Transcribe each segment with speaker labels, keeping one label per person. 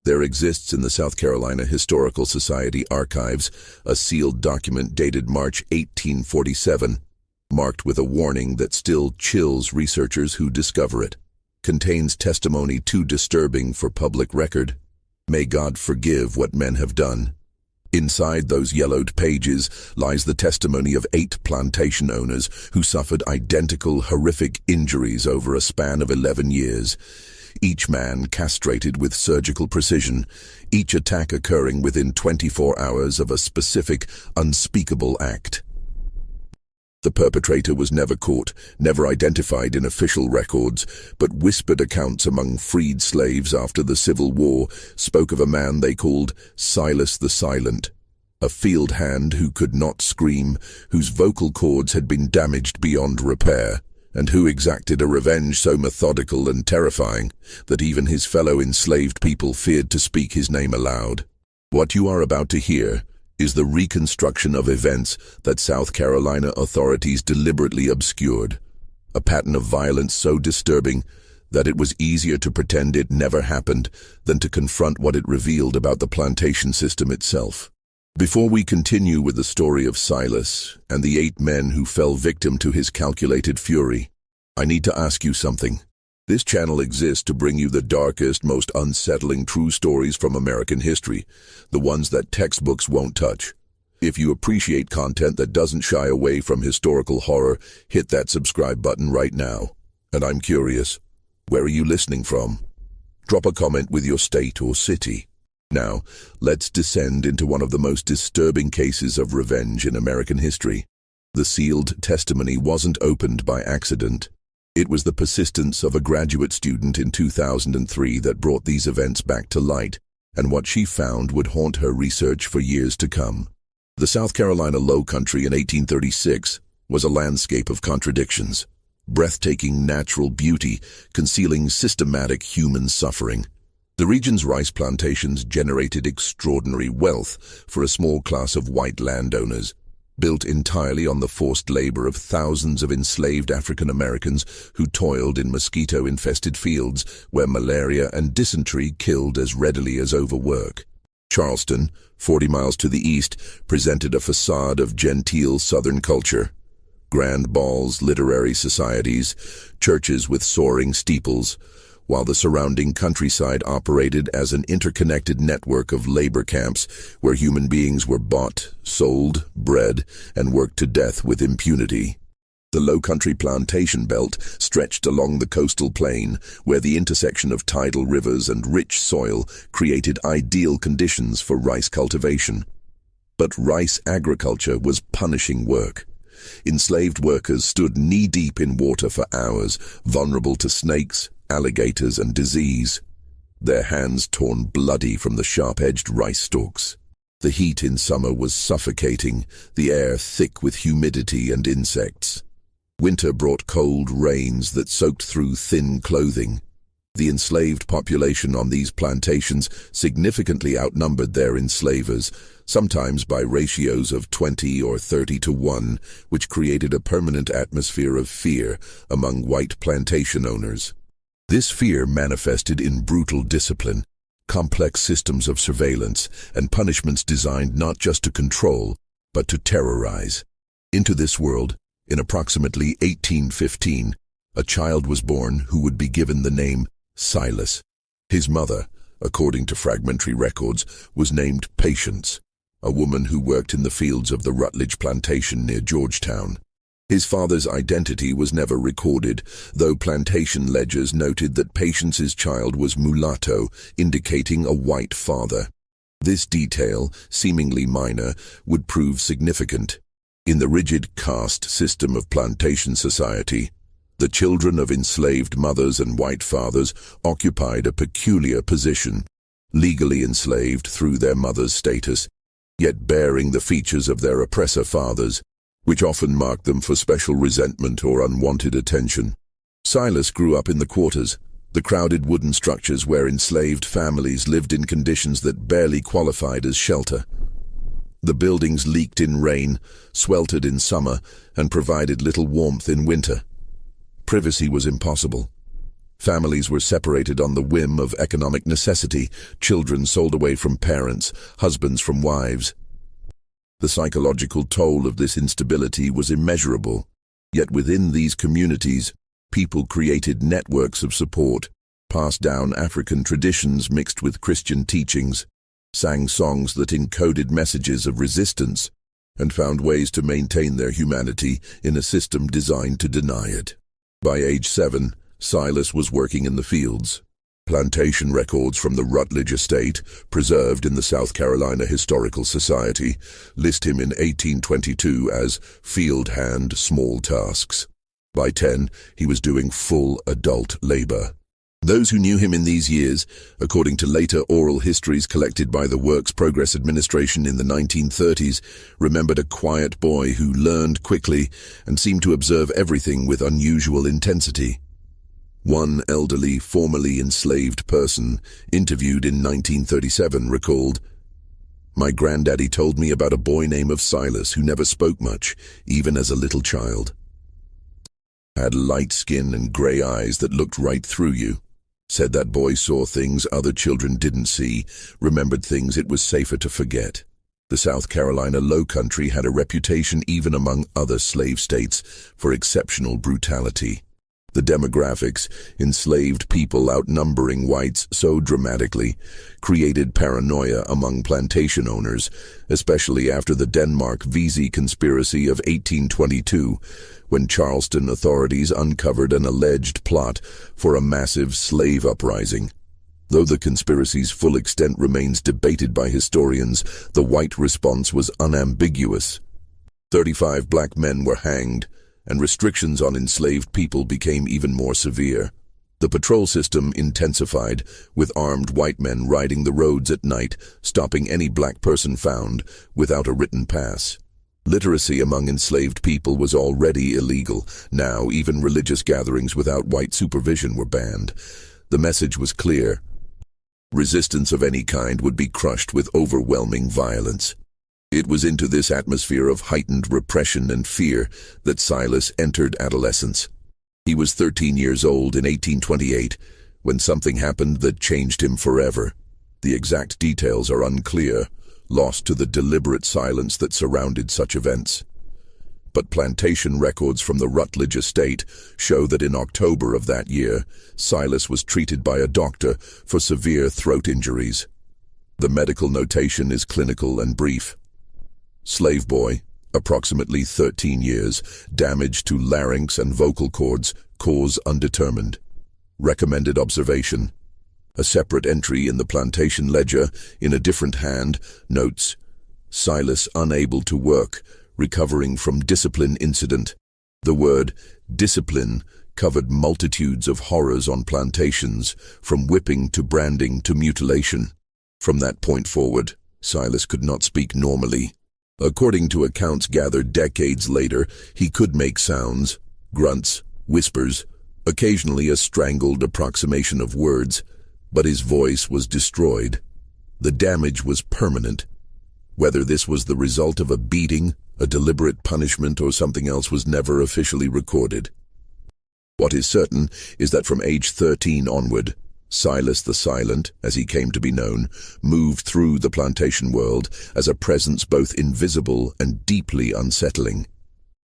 Speaker 1: There exists in the South Carolina Historical Society archives a sealed document dated March 1847, marked with a warning that still chills researchers who discover it. Contains testimony too disturbing for public record. May God forgive what men have done. Inside those yellowed pages lies the testimony of 8 plantation owners who suffered identical horrific injuries over a span of 11 years. Each man castrated with surgical precision, each attack occurring within 24 hours of a specific, unspeakable act. The perpetrator was never caught, never identified in official records, but whispered accounts among freed slaves after the Civil War spoke of a man they called Silas the Silent, a field hand who could not scream, whose vocal cords had been damaged beyond repair, and who exacted a revenge so methodical and terrifying that even his fellow enslaved people feared to speak his name aloud. What you are about to hear is the reconstruction of events that South Carolina authorities deliberately obscured, a pattern of violence so disturbing that it was easier to pretend it never happened than to confront what it revealed about the plantation system itself. Before we continue with the story of Silas and the 8 men who fell victim to his calculated fury, I need to ask you something. This channel exists to bring you the darkest, most unsettling true stories from American history, the ones that textbooks won't touch. If you appreciate content that doesn't shy away from historical horror, hit that subscribe button right now. And I'm curious, where are you listening from? Drop a comment with your state or city. Now, let's descend into one of the most disturbing cases of revenge in American history. The sealed testimony wasn't opened by accident. It was the persistence of a graduate student in 2003 that brought these events back to light, and what she found would haunt her research for years to come. The South Carolina Low Country in 1836 was a landscape of contradictions, breathtaking natural beauty concealing systematic human suffering. The region's rice plantations generated extraordinary wealth for a small class of white landowners, built entirely on the forced labor of thousands of enslaved African Americans who toiled in mosquito-infested fields where malaria and dysentery killed as readily as overwork. Charleston, 40 miles to the east, presented a facade of genteel Southern culture. Grand balls, literary societies, churches with soaring steeples, while the surrounding countryside operated as an interconnected network of labor camps where human beings were bought, sold, bred, and worked to death with impunity. The low-country plantation belt stretched along the coastal plain, where the intersection of tidal rivers and rich soil created ideal conditions for rice cultivation. But rice agriculture was punishing work. Enslaved workers stood knee-deep in water for hours, vulnerable to snakes, alligators, and disease, their hands torn bloody from the sharp-edged rice stalks. The heat in summer was suffocating, the air thick with humidity and insects. Winter brought cold rains that soaked through thin clothing. The enslaved population on these plantations significantly outnumbered their enslavers, sometimes by ratios of 20 or 30 to 1, which created a permanent atmosphere of fear among white plantation owners. This fear manifested in brutal discipline, complex systems of surveillance, and punishments designed not just to control, but to terrorize. Into this world, in approximately 1815, a child was born who would be given the name Silas. His mother, according to fragmentary records, was named Patience, a woman who worked in the fields of the Rutledge Plantation near Georgetown. His father's identity was never recorded, though plantation ledgers noted that Patience's child was mulatto, indicating a white father. This detail, seemingly minor, would prove significant. In the rigid caste system of plantation society, the children of enslaved mothers and white fathers occupied a peculiar position, legally enslaved through their mother's status, yet bearing the features of their oppressor fathers, which often marked them for special resentment or unwanted attention. Silas grew up in the quarters, the crowded wooden structures where enslaved families lived in conditions that barely qualified as shelter. The buildings leaked in rain, sweltered in summer, and provided little warmth in winter. Privacy was impossible. Families were separated on the whim of economic necessity, children sold away from parents, husbands from wives. The psychological toll of this instability was immeasurable, yet within these communities, people created networks of support, passed down African traditions mixed with Christian teachings, sang songs that encoded messages of resistance, and found ways to maintain their humanity in a system designed to deny it. By age 7, Silas was working in the fields. Plantation records from the Rutledge estate, preserved in the South Carolina Historical Society, list him in 1822 as field hand small tasks. By 10, he was doing full adult labor. Those who knew him in these years, according to later oral histories collected by the Works Progress Administration in the 1930s, remembered a quiet boy who learned quickly and seemed to observe everything with unusual intensity. One elderly, formerly enslaved person, interviewed in 1937, recalled, "My granddaddy told me about a boy named Silas who never spoke much, even as a little child. Had light skin and gray eyes that looked right through you. Said that boy saw things other children didn't see, remembered things it was safer to forget." The South Carolina Low Country had a reputation even among other slave states for exceptional brutality. The demographics, enslaved people outnumbering whites so dramatically, created paranoia among plantation owners, especially after the Denmark-Vesey conspiracy of 1822, when Charleston authorities uncovered an alleged plot for a massive slave uprising. Though the conspiracy's full extent remains debated by historians, the white response was unambiguous. 35 black men were hanged, and restrictions on enslaved people became even more severe. The patrol system intensified, with armed white men riding the roads at night, stopping any black person found without a written pass. Literacy among enslaved people was already illegal. Now, even religious gatherings without white supervision were banned. The message was clear. Resistance of any kind would be crushed with overwhelming violence. It was into this atmosphere of heightened repression and fear that Silas entered adolescence. He was 13 years old in 1828 when something happened that changed him forever. The exact details are unclear, lost to the deliberate silence that surrounded such events. But plantation records from the Rutledge estate show that in October of that year, Silas was treated by a doctor for severe throat injuries. The medical notation is clinical and brief. Slave boy, approximately 13 years, damage to larynx and vocal cords, cause undetermined. Recommended observation. A separate entry in the plantation ledger, in a different hand, notes, Silas unable to work, recovering from discipline incident. The word discipline covered multitudes of horrors on plantations, from whipping to branding to mutilation. From that point forward, Silas could not speak normally. According to accounts gathered decades later, he could make sounds, grunts, whispers, occasionally a strangled approximation of words, but his voice was destroyed. The damage was permanent. Whether this was the result of a beating, a deliberate punishment, or something else was never officially recorded. What is certain is that from age 13 onward, Silas the Silent, as he came to be known, moved through the plantation world as a presence both invisible and deeply unsettling.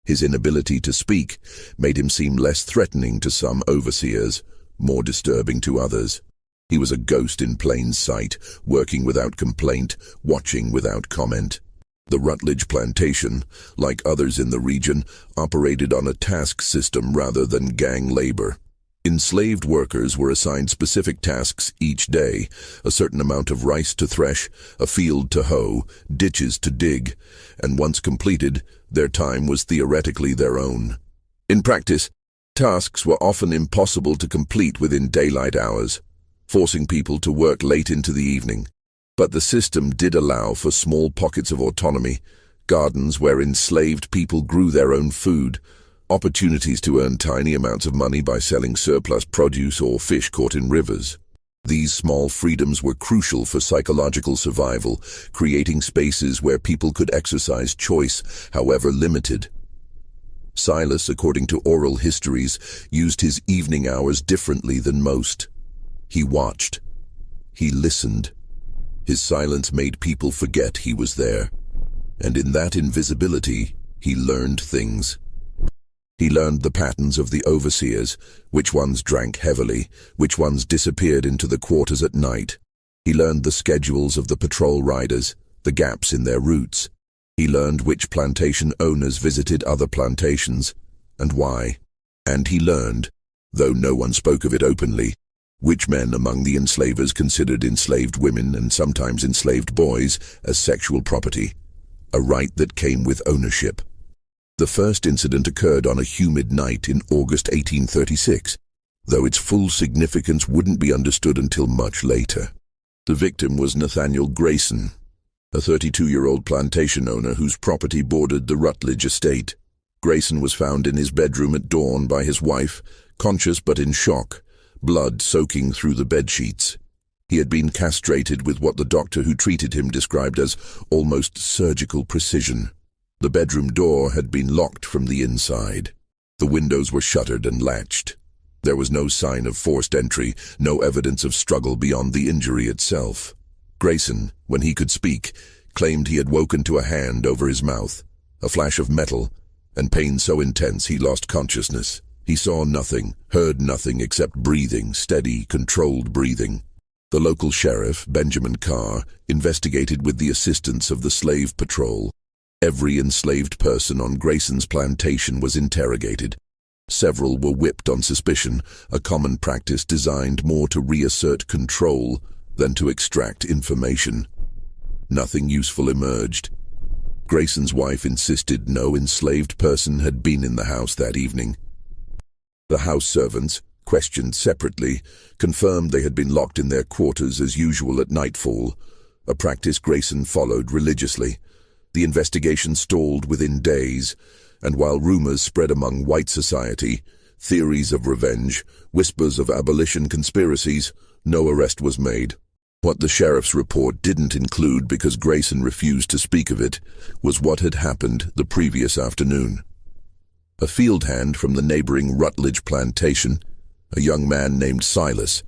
Speaker 1: His inability to speak made him seem less threatening to some overseers, more disturbing to others. He was a ghost in plain sight, working without complaint, watching without comment. The Rutledge plantation, like others in the region, operated on a task system rather than gang labor. Enslaved workers were assigned specific tasks each day, a certain amount of rice to thresh, a field to hoe, ditches to dig, and once completed, their time was theoretically their own. In practice, tasks were often impossible to complete within daylight hours, forcing people to work late into the evening. But the system did allow for small pockets of autonomy, gardens where enslaved people grew their own food, opportunities to earn tiny amounts of money by selling surplus produce or fish caught in rivers. These small freedoms were crucial for psychological survival, creating spaces where people could exercise choice, however limited. Silas, according to oral histories, used his evening hours differently than most. He watched. He listened. His silence made people forget he was there. And in that invisibility, he learned things. He learned the patterns of the overseers, which ones drank heavily, which ones disappeared into the quarters at night. He learned the schedules of the patrol riders, the gaps in their routes. He learned which plantation owners visited other plantations, and why. And he learned, though no one spoke of it openly, which men among the enslavers considered enslaved women and sometimes enslaved boys as sexual property, a right that came with ownership. The first incident occurred on a humid night in August 1836, though its full significance wouldn't be understood until much later. The victim was Nathaniel Grayson, a 32-year-old plantation owner whose property bordered the Rutledge estate. Grayson was found in his bedroom at dawn by his wife, conscious but in shock, blood soaking through the bedsheets. He had been castrated with what the doctor who treated him described as almost surgical precision. The bedroom door had been locked from the inside. The windows were shuttered and latched. There was no sign of forced entry, no evidence of struggle beyond the injury itself. Grayson, when he could speak, claimed he had woken to a hand over his mouth, a flash of metal, and pain so intense he lost consciousness. He saw nothing, heard nothing except breathing, steady, controlled breathing. The local sheriff, Benjamin Carr, investigated with the assistance of the slave patrol. Every enslaved person on Grayson's plantation was interrogated. Several were whipped on suspicion, a common practice designed more to reassert control than to extract information. Nothing useful emerged. Grayson's wife insisted no enslaved person had been in the house that evening. The house servants, questioned separately, confirmed they had been locked in their quarters as usual at nightfall, a practice Grayson followed religiously. The investigation stalled within days, and while rumors spread among white society, theories of revenge, whispers of abolition conspiracies, no arrest was made. What the sheriff's report didn't include, because Grayson refused to speak of it, was what had happened the previous afternoon. A field hand from the neighboring Rutledge plantation, a young man named Silas,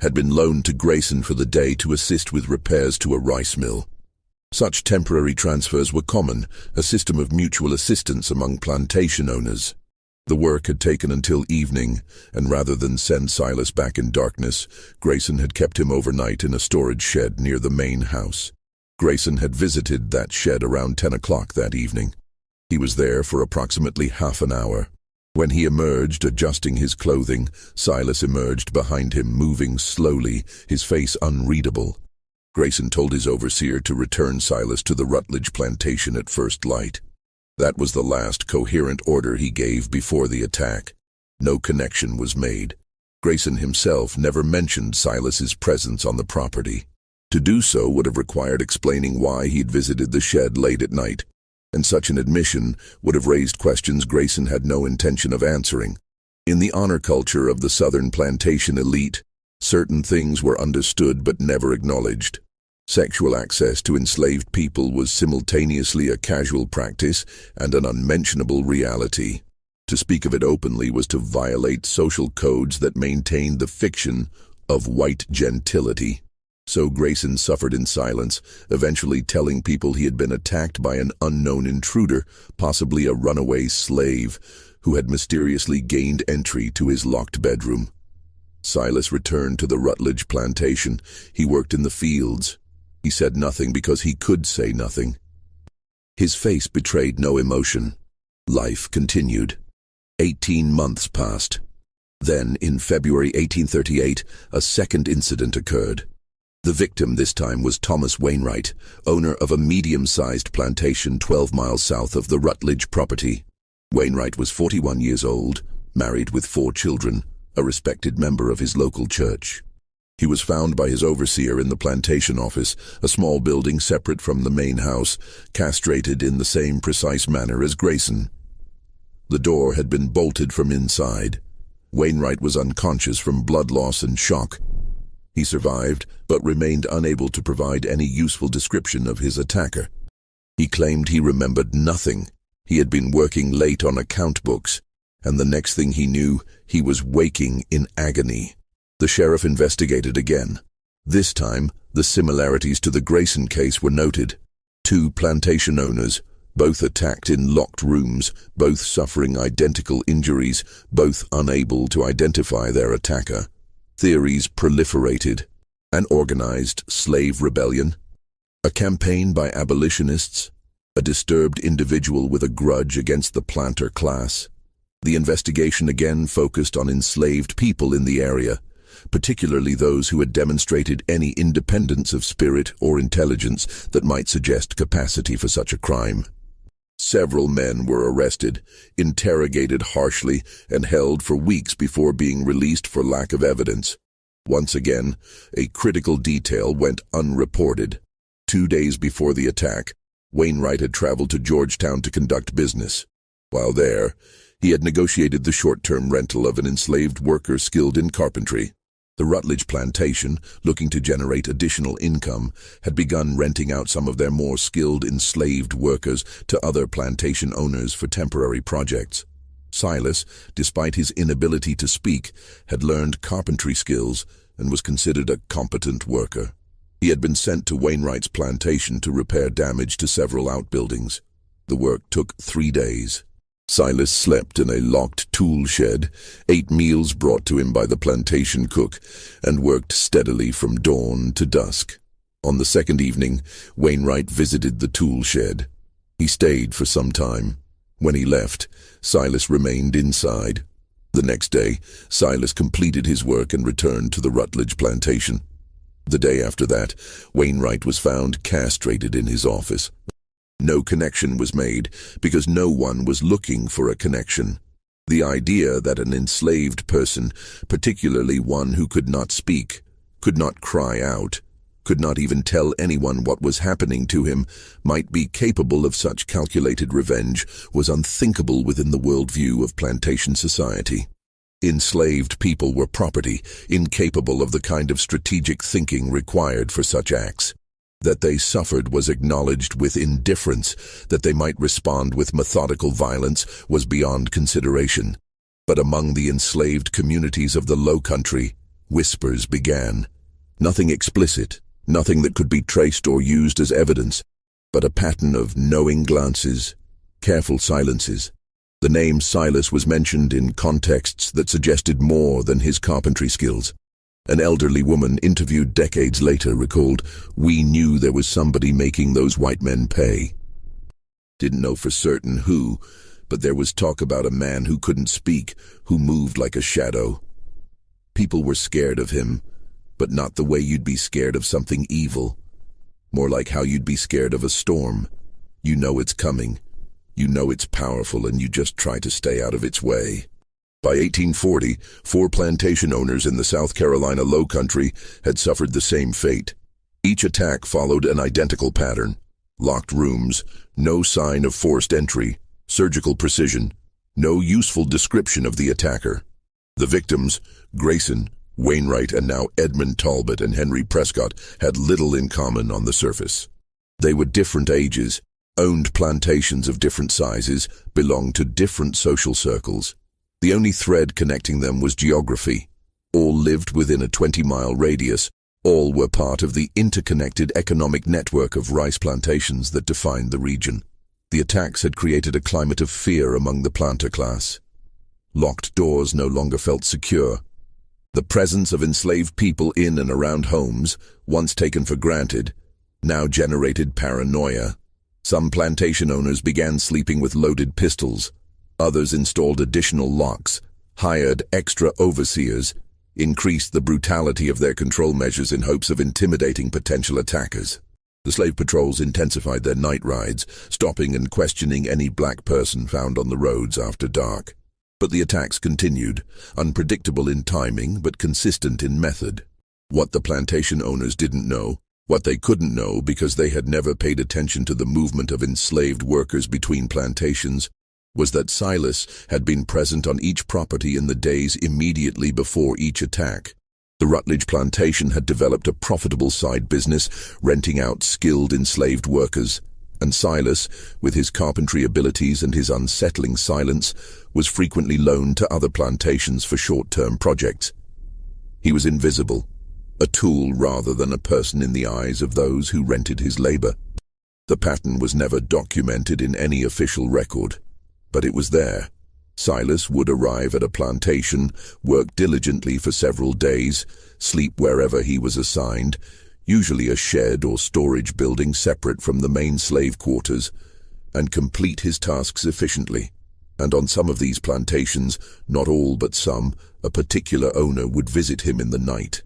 Speaker 1: had been loaned to Grayson for the day to assist with repairs to a rice mill. Such temporary transfers were common, a system of mutual assistance among plantation owners. The work had taken until evening, and rather than send Silas back in darkness, Grayson had kept him overnight in a storage shed near the main house. Grayson had visited that shed around 10 o'clock that evening. He was there for approximately half an hour. When he emerged, adjusting his clothing, Silas emerged behind him, moving slowly, his face unreadable. Grayson told his overseer to return Silas to the Rutledge plantation at first light. That was the last coherent order he gave before the attack. No connection was made. Grayson himself never mentioned Silas's presence on the property. To do so would have required explaining why he'd visited the shed late at night, and such an admission would have raised questions Grayson had no intention of answering. In the honor culture of the Southern plantation elite, certain things were understood but never acknowledged. Sexual access to enslaved people was simultaneously a casual practice and an unmentionable reality. To speak of it openly was to violate social codes that maintained the fiction of white gentility. So Grayson suffered in silence, eventually telling people he had been attacked by an unknown intruder, possibly a runaway slave, who had mysteriously gained entry to his locked bedroom. Silas returned to the Rutledge plantation. He worked in the fields. He said nothing because he could say nothing. His face betrayed no emotion. Life continued. 18 months passed. Then, in February 1838, a second incident occurred. The victim this time was Thomas Wainwright, owner of a medium-sized plantation 12 miles south of the Rutledge property. Wainwright was 41 years old, married with 4 children, a respected member of his local church. He was found by his overseer in the plantation office, a small building separate from the main house, castrated in the same precise manner as Grayson. The door had been bolted from inside. Wainwright was unconscious from blood loss and shock. He survived, but remained unable to provide any useful description of his attacker. He claimed he remembered nothing, He had been working late on account books, and the next thing he knew, he was waking in agony. The sheriff investigated again. This time, the similarities to the Grayson case were noted. 2 plantation owners, both attacked in locked rooms, both suffering identical injuries, both unable to identify their attacker. Theories proliferated. An organized slave rebellion, a campaign by abolitionists, a disturbed individual with a grudge against the planter class. The investigation again focused on enslaved people in the area, particularly those who had demonstrated any independence of spirit or intelligence that might suggest capacity for such a crime. Several men were arrested, interrogated harshly, and held for weeks before being released for lack of evidence. Once again, a critical detail went unreported. 2 days before the attack, Wainwright had traveled to Georgetown to conduct business. While there, he had negotiated the short-term rental of an enslaved worker skilled in carpentry. The Rutledge Plantation, looking to generate additional income, had begun renting out some of their more skilled enslaved workers to other plantation owners for temporary projects. Silas, despite his inability to speak, had learned carpentry skills and was considered a competent worker. He had been sent to Wainwright's plantation to repair damage to several outbuildings. The work took 3 days. Silas slept in a locked tool shed, ate meals brought to him by the plantation cook, and worked steadily from dawn to dusk. On the second evening, Wainwright visited the tool shed. He stayed for some time. When he left, Silas remained inside. The next day, Silas completed his work and returned to the Rutledge Plantation. The day after that, Wainwright was found castrated in his office. No connection was made because no one was looking for a connection. The idea that an enslaved person, particularly one who could not speak, could not cry out, could not even tell anyone what was happening to him, might be capable of such calculated revenge was unthinkable within the worldview of plantation society. Enslaved people were property, incapable of the kind of strategic thinking required for such acts. That they suffered was acknowledged with indifference. That they might respond with methodical violence was beyond consideration. But among the enslaved communities of the Low Country, whispers began. Nothing explicit, nothing that could be traced or used as evidence, but a pattern of knowing glances, careful silences. The name Silas was mentioned in contexts that suggested more than his carpentry skills. An elderly woman interviewed decades later recalled, "We knew there was somebody making those white men pay." Didn't know for certain who, but there was talk about a man who couldn't speak, who moved like a shadow. People were scared of him, but not the way you'd be scared of something evil. More like how you'd be scared of a storm. You know it's coming. You know it's powerful, and you just try to stay out of its way. By 1840, 4 plantation owners in the South Carolina Low Country had suffered the same fate. Each attack followed an identical pattern. Locked rooms, no sign of forced entry, surgical precision, no useful description of the attacker. The victims, Grayson, Wainwright, and now Edmund Talbot and Henry Prescott, had little in common on the surface. They were different ages, owned plantations of different sizes, belonged to different social circles. The only thread connecting them was geography. All lived within a 20-mile radius. All were part of the interconnected economic network of rice plantations that defined the region. The attacks had created a climate of fear among the planter class. Locked doors no longer felt secure. The presence of enslaved people in and around homes, once taken for granted, now generated paranoia. Some plantation owners began sleeping with loaded pistols. Others installed additional locks, hired extra overseers, increased the brutality of their control measures in hopes of intimidating potential attackers. The slave patrols intensified their night rides, stopping and questioning any black person found on the roads after dark. But the attacks continued, unpredictable in timing but consistent in method. What the plantation owners didn't know, what they couldn't know because they had never paid attention to the movement of enslaved workers between plantations, was that Silas had been present on each property in the days immediately before each attack. The Rutledge Plantation had developed a profitable side business, renting out skilled enslaved workers, And Silas, with his carpentry abilities and his unsettling silence, was frequently loaned to other plantations for short-term projects. He was invisible, a tool rather than a person in the eyes of those who rented his labor. The pattern was never documented in any official record, but it was there. Silas would arrive at a plantation, work diligently for several days, sleep wherever he was assigned, usually a shed or storage building separate from the main slave quarters, and complete his tasks efficiently. And on some of these plantations, not all but some, a particular owner would visit him in the night.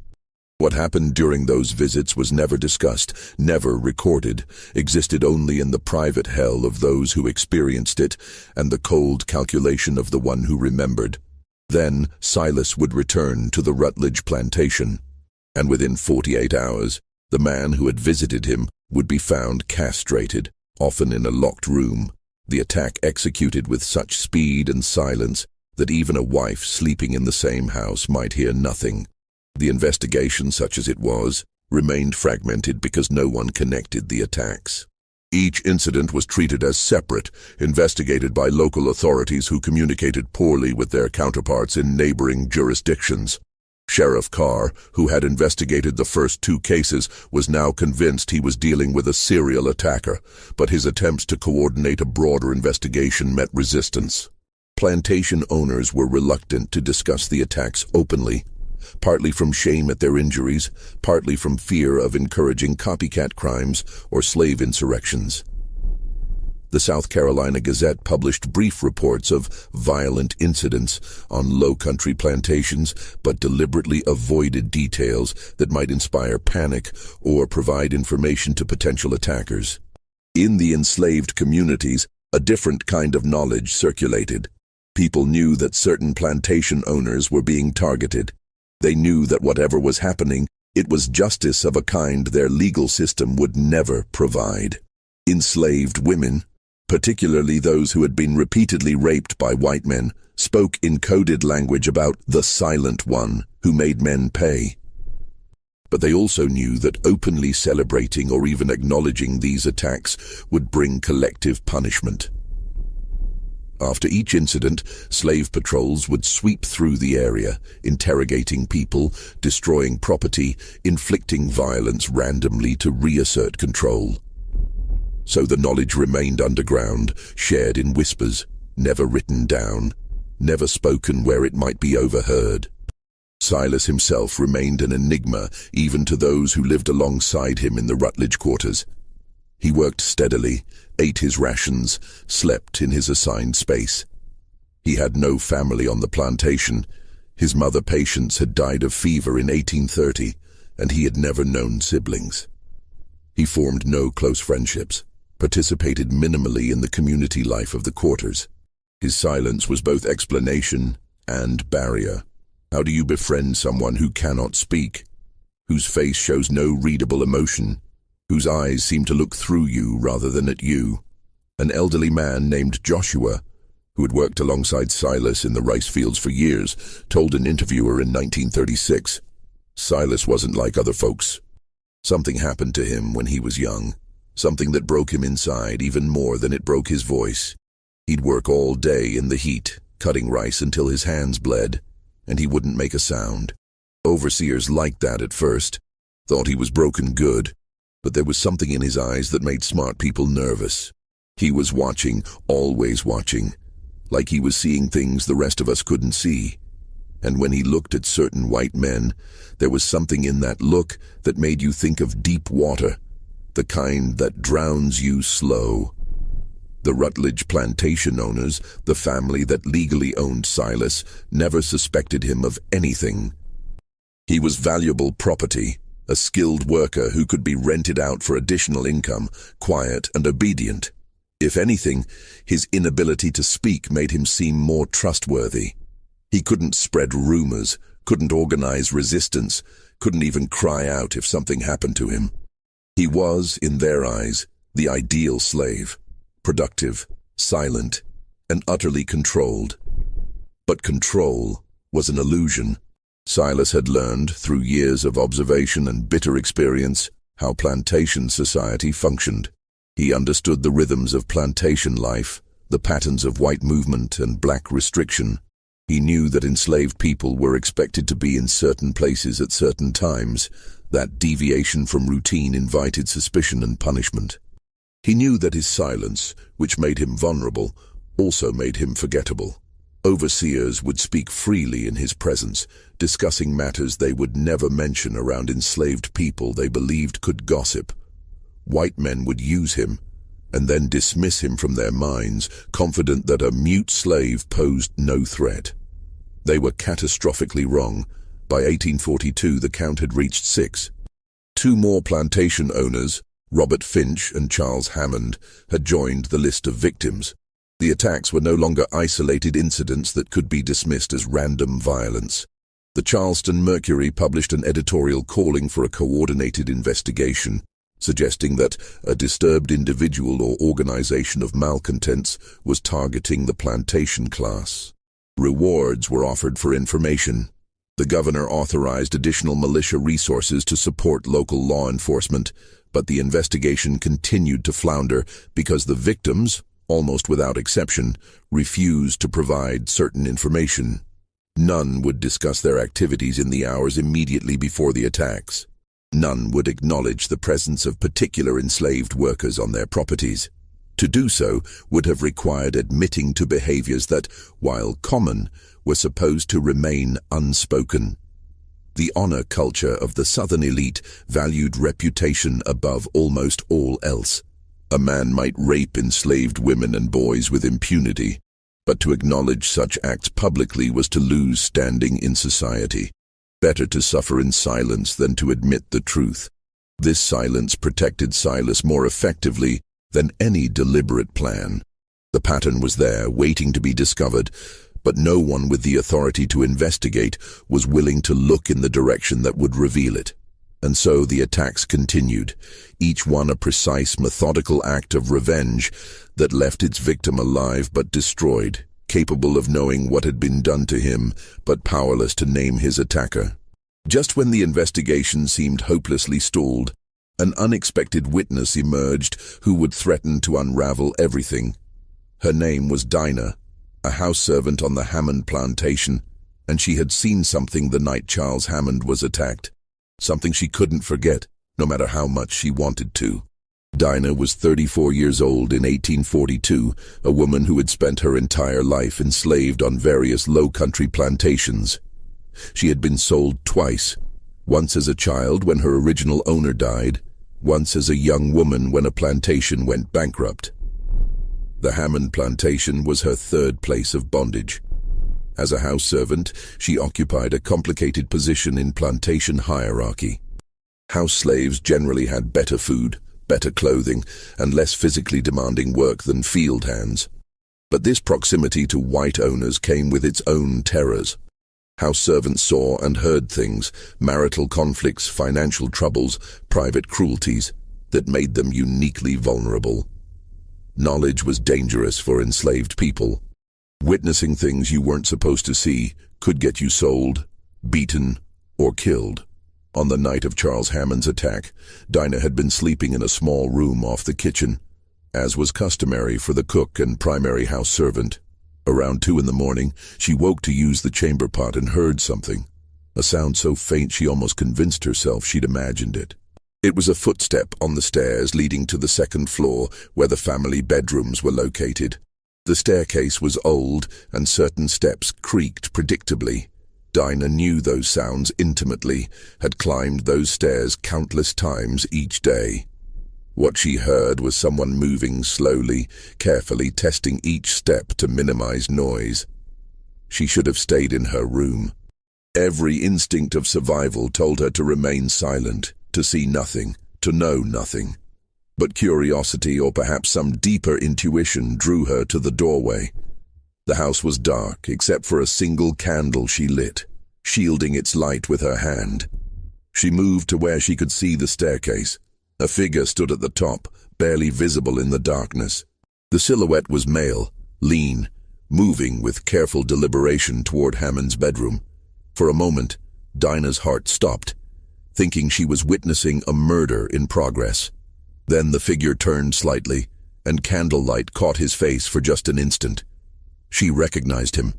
Speaker 1: What happened during those visits was never discussed, never recorded, existed only in the private hell of those who experienced it and the cold calculation of the one who remembered. Then Silas would return to the Rutledge plantation, and within 48 hours, the man who had visited him would be found castrated, often in a locked room, the attack executed with such speed and silence that even a wife sleeping in the same house might hear nothing. The investigation, such as it was, remained fragmented because no one connected the attacks. Each incident was treated as separate, investigated by local authorities who communicated poorly with their counterparts in neighboring jurisdictions. Sheriff Carr, who had investigated the first 2 cases, was now convinced he was dealing with a serial attacker, but his attempts to coordinate a broader investigation met resistance. Plantation owners were reluctant to discuss the attacks openly, partly from shame at their injuries, partly from fear of encouraging copycat crimes or slave insurrections. The South Carolina Gazette published brief reports of violent incidents on low-country plantations, but deliberately avoided details that might inspire panic or provide information to potential attackers. In the enslaved communities, a different kind of knowledge circulated. People knew that certain plantation owners were being targeted. They knew that whatever was happening, it was justice of a kind their legal system would never provide. Enslaved women, particularly those who had been repeatedly raped by white men, spoke in coded language about the Silent One who made men pay. But they also knew that openly celebrating or even acknowledging these attacks would bring collective punishment. After each incident, slave patrols would sweep through the area, interrogating people, destroying property, inflicting violence randomly to reassert control. So the knowledge remained underground, shared in whispers, never written down, never spoken where it might be overheard. Silas himself remained an enigma even to those who lived alongside him in the Rutledge quarters. He worked steadily, ate his rations, slept in his assigned space. He had no family on the plantation. His mother Patience had died of fever in 1830, and he had never known siblings. He formed no close friendships, participated minimally in the community life of the quarters. His silence was both explanation and barrier. How do you befriend someone who cannot speak, whose face shows no readable emotion, whose eyes seem to look through you rather than at you? An elderly man named Joshua, who had worked alongside Silas in the rice fields for years, told an interviewer in 1936, "Silas wasn't like other folks. Something happened to him when he was young, something that broke him inside even more than it broke his voice. He'd work all day in the heat, cutting rice until his hands bled, and he wouldn't make a sound. Overseers liked that at first, thought he was broken good, but there was something in his eyes that made smart people nervous. He was watching, always watching, like he was seeing things the rest of us couldn't see. And when he looked at certain white men, there was something in that look that made you think of deep water, the kind that drowns you slow." The Rutledge plantation owners, the family that legally owned Silas, never suspected him of anything. He was valuable property, a skilled worker who could be rented out for additional income, quiet and obedient. If anything, his inability to speak made him seem more trustworthy. He couldn't spread rumors, couldn't organize resistance, couldn't even cry out if something happened to him. He was, in their eyes, the ideal slave, productive, silent, and utterly controlled. But control was an illusion. Silas had learned, through years of observation and bitter experience, how plantation society functioned. He understood the rhythms of plantation life, the patterns of white movement and black restriction. He knew that enslaved people were expected to be in certain places at certain times. That deviation from routine invited suspicion and punishment. He knew that his silence, which made him vulnerable, also made him forgettable. Overseers would speak freely in his presence, discussing matters they would never mention around enslaved people they believed could gossip. White men would use him, and then dismiss him from their minds, confident that a mute slave posed no threat. They were catastrophically wrong. By 1842, the count had reached 6. 2 more plantation owners, Robert Finch and Charles Hammond, had joined the list of victims. The attacks were no longer isolated incidents that could be dismissed as random violence. The Charleston Mercury published an editorial calling for a coordinated investigation, suggesting that a disturbed individual or organization of malcontents was targeting the plantation class. Rewards were offered for information. The governor authorized additional militia resources to support local law enforcement, but the investigation continued to flounder because the victims, almost without exception, refused to provide certain information. None would discuss their activities in the hours immediately before the attacks. None would acknowledge the presence of particular enslaved workers on their properties. To do so would have required admitting to behaviors that, while common, were supposed to remain unspoken. The honor culture of the Southern elite valued reputation above almost all else. A man might rape enslaved women and boys with impunity, but to acknowledge such acts publicly was to lose standing in society. Better to suffer in silence than to admit the truth. This silence protected Silas more effectively than any deliberate plan. The pattern was there, waiting to be discovered, but no one with the authority to investigate was willing to look in the direction that would reveal it. And so the attacks continued, each one a precise, methodical act of revenge that left its victim alive but destroyed, capable of knowing what had been done to him, but powerless to name his attacker. Just when the investigation seemed hopelessly stalled, an unexpected witness emerged who would threaten to unravel everything. Her name was Dinah, a house servant on the Hammond plantation, and she had seen something the night Charles Hammond was attacked. Something she couldn't forget, no matter how much she wanted to. Dinah was 34 years old in 1842, a woman who had spent her entire life enslaved on various low-country plantations. She had been sold twice, once as a child when her original owner died, once as a young woman when a plantation went bankrupt. The Hammond plantation was her 3rd place of bondage. As a house servant, she occupied a complicated position in plantation hierarchy. House slaves generally had better food, better clothing, and less physically demanding work than field hands. But this proximity to white owners came with its own terrors. House servants saw and heard things, marital conflicts, financial troubles, private cruelties, that made them uniquely vulnerable. Knowledge was dangerous for enslaved people. Witnessing things you weren't supposed to see could get you sold, beaten, or killed. On the night of Charles Hammond's attack, Dinah had been sleeping in a small room off the kitchen, as was customary for the cook and primary house servant. Around 2 a.m, she woke to use the chamber pot and heard something, a sound so faint she almost convinced herself she'd imagined it. It was a footstep on the stairs leading to the 2nd floor where the family bedrooms were located. The staircase was old, and certain steps creaked predictably. Dinah knew those sounds intimately, had climbed those stairs countless times each day. What she heard was someone moving slowly, carefully testing each step to minimize noise. She should have stayed in her room. Every instinct of survival told her to remain silent, to see nothing, to know nothing. But curiosity, or perhaps some deeper intuition, drew her to the doorway. The house was dark, except for a single candle she lit, shielding its light with her hand. She moved to where she could see the staircase. A figure stood at the top, barely visible in the darkness. The silhouette was male, lean, moving with careful deliberation toward Hammond's bedroom. For a moment, Dinah's heart stopped, thinking she was witnessing a murder in progress. Then the figure turned slightly, and candlelight caught his face for just an instant. She recognized him.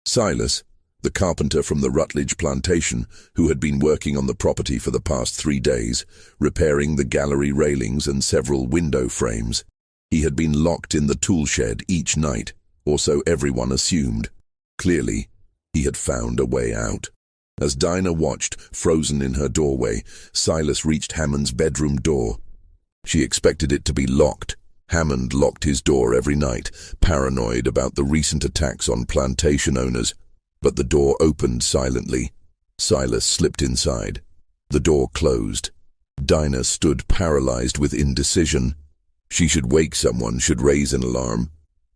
Speaker 1: Silas, the carpenter from the Rutledge plantation, who had been working on the property for the past 3 days, repairing the gallery railings and several window frames. He had been locked in the tool shed each night, or so everyone assumed. Clearly, he had found a way out. As Dinah watched, frozen in her doorway, Silas reached Hammond's bedroom door. She expected it to be locked. Hammond locked his door every night, paranoid about the recent attacks on plantation owners. But the door opened silently. Silas slipped inside. The door closed. Dinah stood paralyzed with indecision. She should wake someone, should raise an alarm.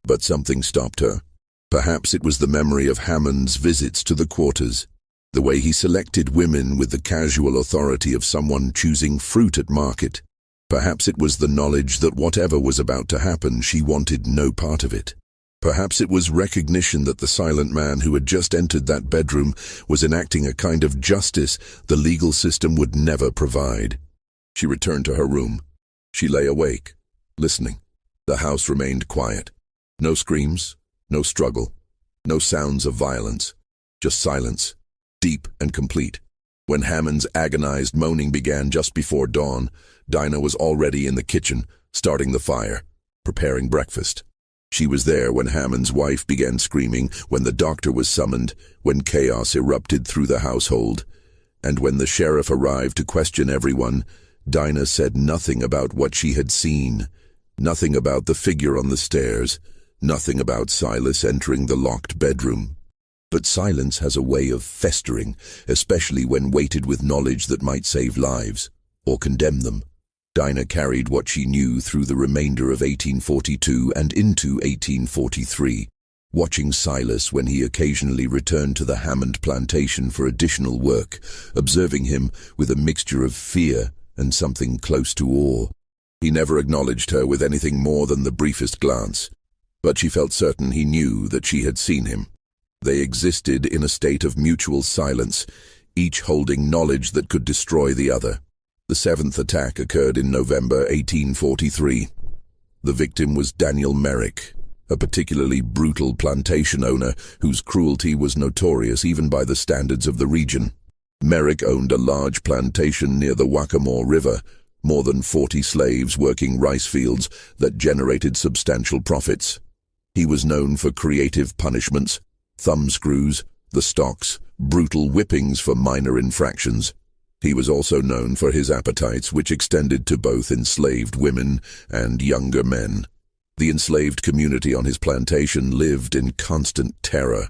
Speaker 1: But something stopped her. Perhaps it was the memory of Hammond's visits to the quarters. The way he selected women with the casual authority of someone choosing fruit at market. Perhaps it was the knowledge that whatever was about to happen, she wanted no part of it. Perhaps it was recognition that the silent man who had just entered that bedroom was enacting a kind of justice the legal system would never provide. She returned to her room. She lay awake, listening. The house remained quiet. No screams, no struggle, no sounds of violence, just silence. Deep and complete. When Hammond's agonized moaning began just before dawn, Dinah was already in the kitchen, starting the fire, preparing breakfast. She was there when Hammond's wife began screaming, when the doctor was summoned, when chaos erupted through the household. And when the sheriff arrived to question everyone, Dinah said nothing about what she had seen, nothing about the figure on the stairs, nothing about Silas entering the locked bedroom. But silence has a way of festering, especially when weighted with knowledge that might save lives, or condemn them. Dinah carried what she knew through the remainder of 1842 and into 1843, watching Silas when he occasionally returned to the Hammond plantation for additional work, observing him with a mixture of fear and something close to awe. He never acknowledged her with anything more than the briefest glance, but she felt certain he knew that she had seen him. They existed in a state of mutual silence, each holding knowledge that could destroy the other. The 7th attack occurred in November 1843. The victim was Daniel Merrick, a particularly brutal plantation owner whose cruelty was notorious even by the standards of the region. Merrick owned a large plantation near the Waccamaw River, more than 40 slaves working rice fields that generated substantial profits. He was known for creative punishments, thumbscrews, the stocks, brutal whippings for minor infractions. He was also known for his appetites, which extended to both enslaved women and younger men. The enslaved community on his plantation lived in constant terror.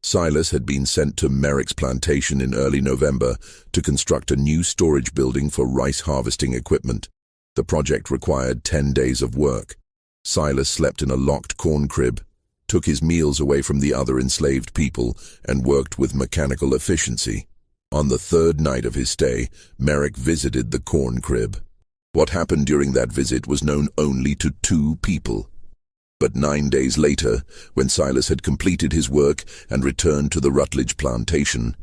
Speaker 1: Silas had been sent to Merrick's plantation in early November to construct a new storage building for rice harvesting equipment. The project required 10 days of work. Silas slept in a locked corn crib, took his meals away from the other enslaved people, and worked with mechanical efficiency. On the 3rd night of his stay, Merrick visited the corn crib. What happened during that visit was known only to 2 people. But 9 days later, when Silas had completed his work and returned to the Rutledge plantation,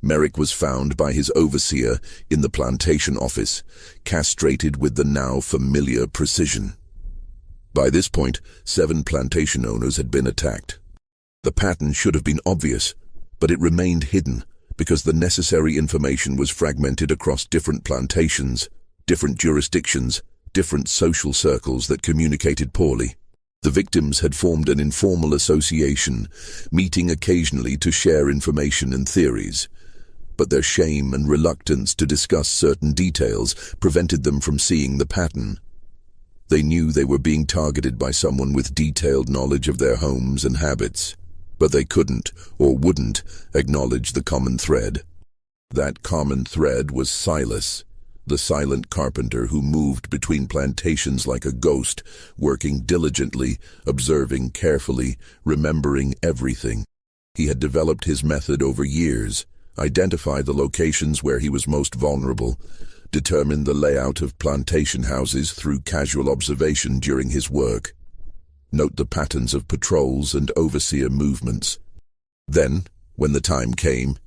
Speaker 1: Merrick was found by his overseer in the plantation office, castrated with the now familiar precision. By this point, 7 plantation owners had been attacked. The pattern should have been obvious, but it remained hidden because the necessary information was fragmented across different plantations, different jurisdictions, different social circles that communicated poorly. The victims had formed an informal association, meeting occasionally to share information and theories, but their shame and reluctance to discuss certain details prevented them from seeing the pattern. They knew they were being targeted by someone with detailed knowledge of their homes and habits, but they couldn't or wouldn't acknowledge the common thread. That common thread was Silas, the silent carpenter who moved between plantations like a ghost, working diligently, observing carefully, remembering everything. He had developed his method over years, identified the locations where he was most vulnerable, determined the layout of plantation houses through casual observation during his work. Note the patterns of patrols and overseer movements. Then, when the time came,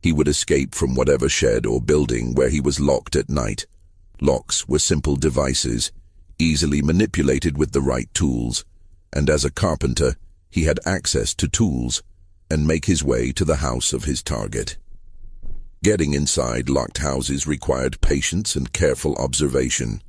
Speaker 1: he would escape from whatever shed or building where he was locked at night, Locks were simple devices, easily manipulated with the right tools, and as a carpenter, he had access to tools and make his way to the house of his target. Getting inside locked houses required patience and careful observation.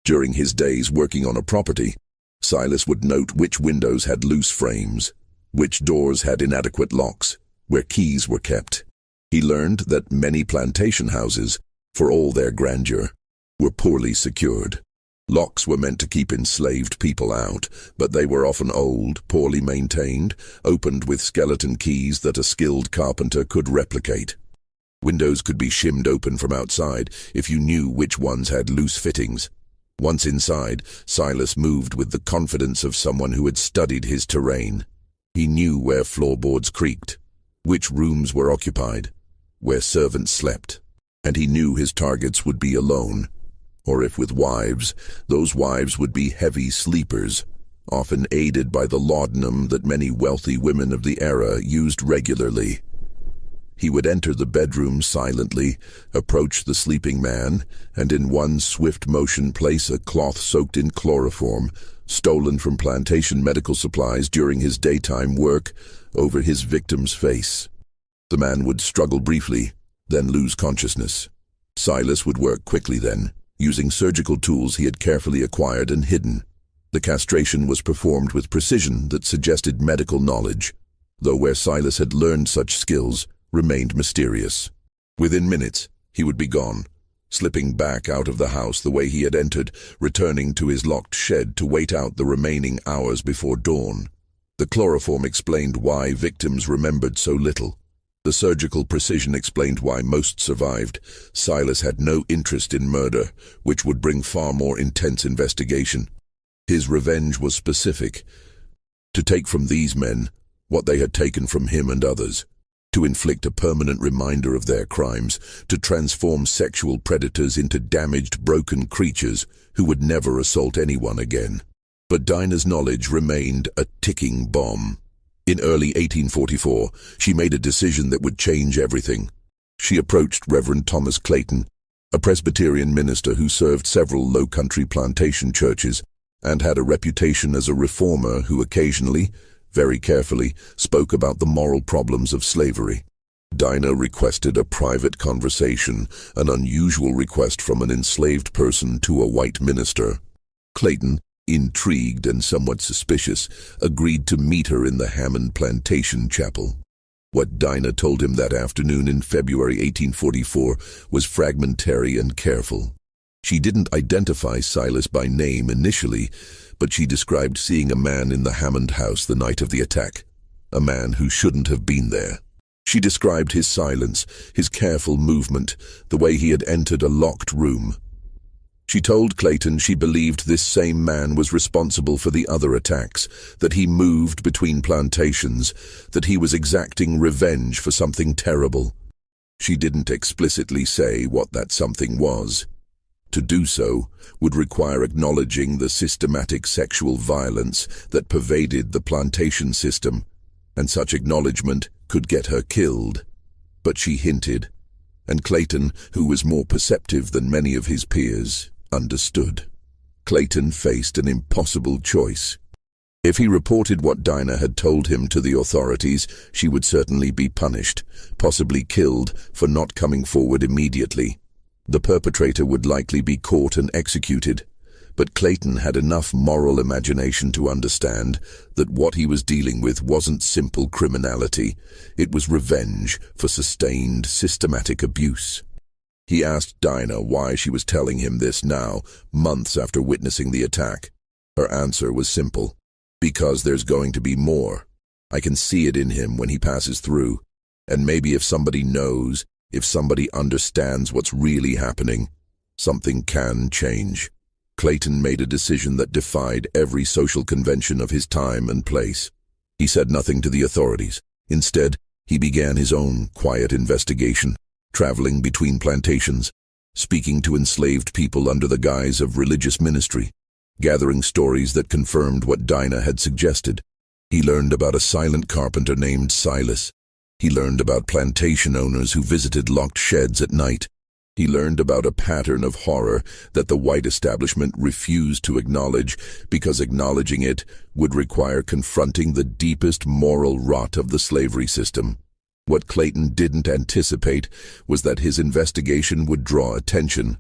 Speaker 1: During his days working on a property, Silas would note which windows had loose frames, which doors had inadequate locks, where keys were kept. He learned that many plantation houses, for all their grandeur, were poorly secured. Locks were meant to keep enslaved people out, but they were often old, poorly maintained, opened with skeleton keys that a skilled carpenter could replicate. Windows could be shimmed open from outside if you knew which ones had loose fittings. Once inside, Silas moved with the confidence of someone who had studied his terrain. He knew where floorboards creaked, which rooms were occupied, where servants slept, and he knew his targets would be alone. Or if with wives, those wives would be heavy sleepers, often aided by the laudanum that many wealthy women of the era used regularly. He would enter the bedroom silently, approach the sleeping man, and in one swift motion place a cloth soaked in chloroform, stolen from plantation medical supplies during his daytime work, over his victim's face. The man would struggle briefly, then lose consciousness. Silas would work quickly then, using surgical tools he had carefully acquired and hidden. The castration was performed with precision that suggested medical knowledge, though where Silas had learned such skills remained mysterious. Within minutes, he would be gone, slipping back out of the house the way he had entered, returning to his locked shed to wait out the remaining hours before dawn. The chloroform explained why victims remembered so little. The surgical precision explained why most survived. Silas had no interest in murder, which would bring far more intense investigation. His revenge was specific: to take from these men what they had taken from him and others, to inflict a permanent reminder of their crimes, to transform sexual predators into damaged, broken creatures who would never assault anyone again. But Dinah's knowledge remained a ticking bomb. In early 1844, she made a decision that would change everything. She approached Reverend Thomas Clayton, a Presbyterian minister who served several low-country plantation churches and had a reputation as a reformer who occasionally, very carefully, spoke about the moral problems of slavery. Dinah requested a private conversation, an unusual request from an enslaved person to a white minister. Clayton, intrigued and somewhat suspicious, agreed to meet her in the Hammond Plantation chapel. What Dinah told him that afternoon in February 1844 was fragmentary and careful. She didn't identify Silas by name initially, but she described seeing a man in the Hammond house the night of the attack, a man who shouldn't have been there. She described his silence, his careful movement, the way he had entered a locked room. She told Clayton she believed this same man was responsible for the other attacks, that he moved between plantations, that he was exacting revenge for something terrible. She didn't explicitly say what that something was. To do so would require acknowledging the systematic sexual violence that pervaded the plantation system, and such acknowledgement could get her killed. But she hinted, and Clayton, who was more perceptive than many of his peers, understood. Clayton faced an impossible choice. If he reported what Dinah had told him to the authorities, she would certainly be punished, possibly killed for not coming forward immediately. The perpetrator would likely be caught and executed, but Clayton had enough moral imagination to understand that what he was dealing with wasn't simple criminality, it was revenge for sustained, systematic abuse. He asked Dinah why she was telling him this now, months after witnessing the attack. Her answer was simple: because there's going to be more. I can see it in him when he passes through, and maybe if somebody knows, if somebody understands what's really happening, something can change. Clayton made a decision that defied every social convention of his time and place. He said nothing to the authorities. Instead, he began his own quiet investigation, traveling between plantations, speaking to enslaved people under the guise of religious ministry, gathering stories that confirmed what Dinah had suggested. He learned about a silent carpenter named Silas. He learned about plantation owners who visited locked sheds at night. He learned about a pattern of horror that the white establishment refused to acknowledge because acknowledging it would require confronting the deepest moral rot of the slavery system. What Clayton didn't anticipate was that his investigation would draw attention.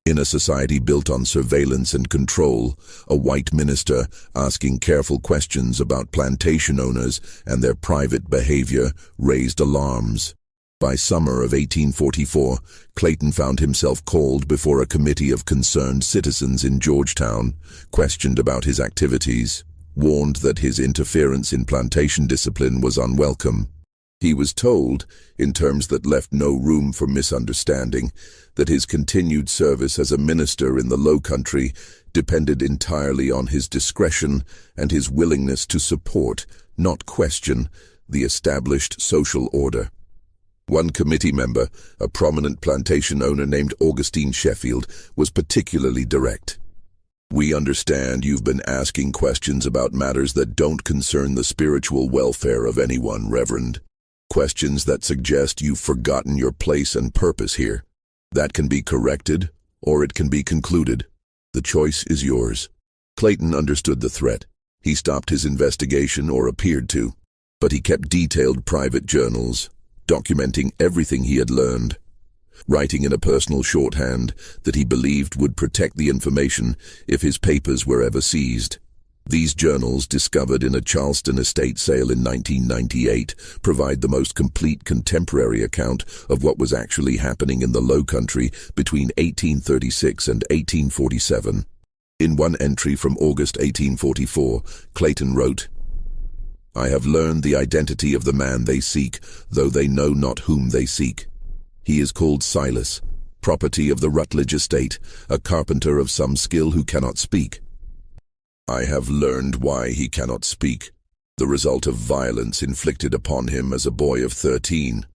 Speaker 1: In a society built on surveillance and control, a white minister asking careful questions about plantation owners and their private behavior raised alarms. By summer of 1844, Clayton found himself called before a committee of concerned citizens in Georgetown, questioned about his activities, warned that his interference in plantation discipline was unwelcome. He was told, in terms that left no room for misunderstanding, that his continued service as a minister in the Low Country depended entirely on his discretion and his willingness to support, not question, the established social order. One committee member, a prominent plantation owner named Augustine Sheffield, was particularly direct. "We understand you've been asking questions about matters that don't concern the spiritual welfare of anyone, Reverend. Questions that suggest you've forgotten your place and purpose here. That can be corrected, or it can be concluded. The choice is yours." Clayton understood the threat. He stopped his investigation, or appeared to, but he kept detailed private journals, documenting everything he had learned, writing in a personal shorthand that he believed would protect the information if his papers were ever seized. These journals, discovered in a Charleston estate sale in 1998, provide the most complete contemporary account of what was actually happening in the Low Country between 1836 and 1847. In one entry from August 1844, Clayton wrote, "I have learned the identity of the man they seek, though they know not whom they seek. He is called Silas, property of the Rutledge estate, a carpenter of some skill who cannot speak. I have learned why he cannot speak, the result of violence inflicted upon him as a boy of 13,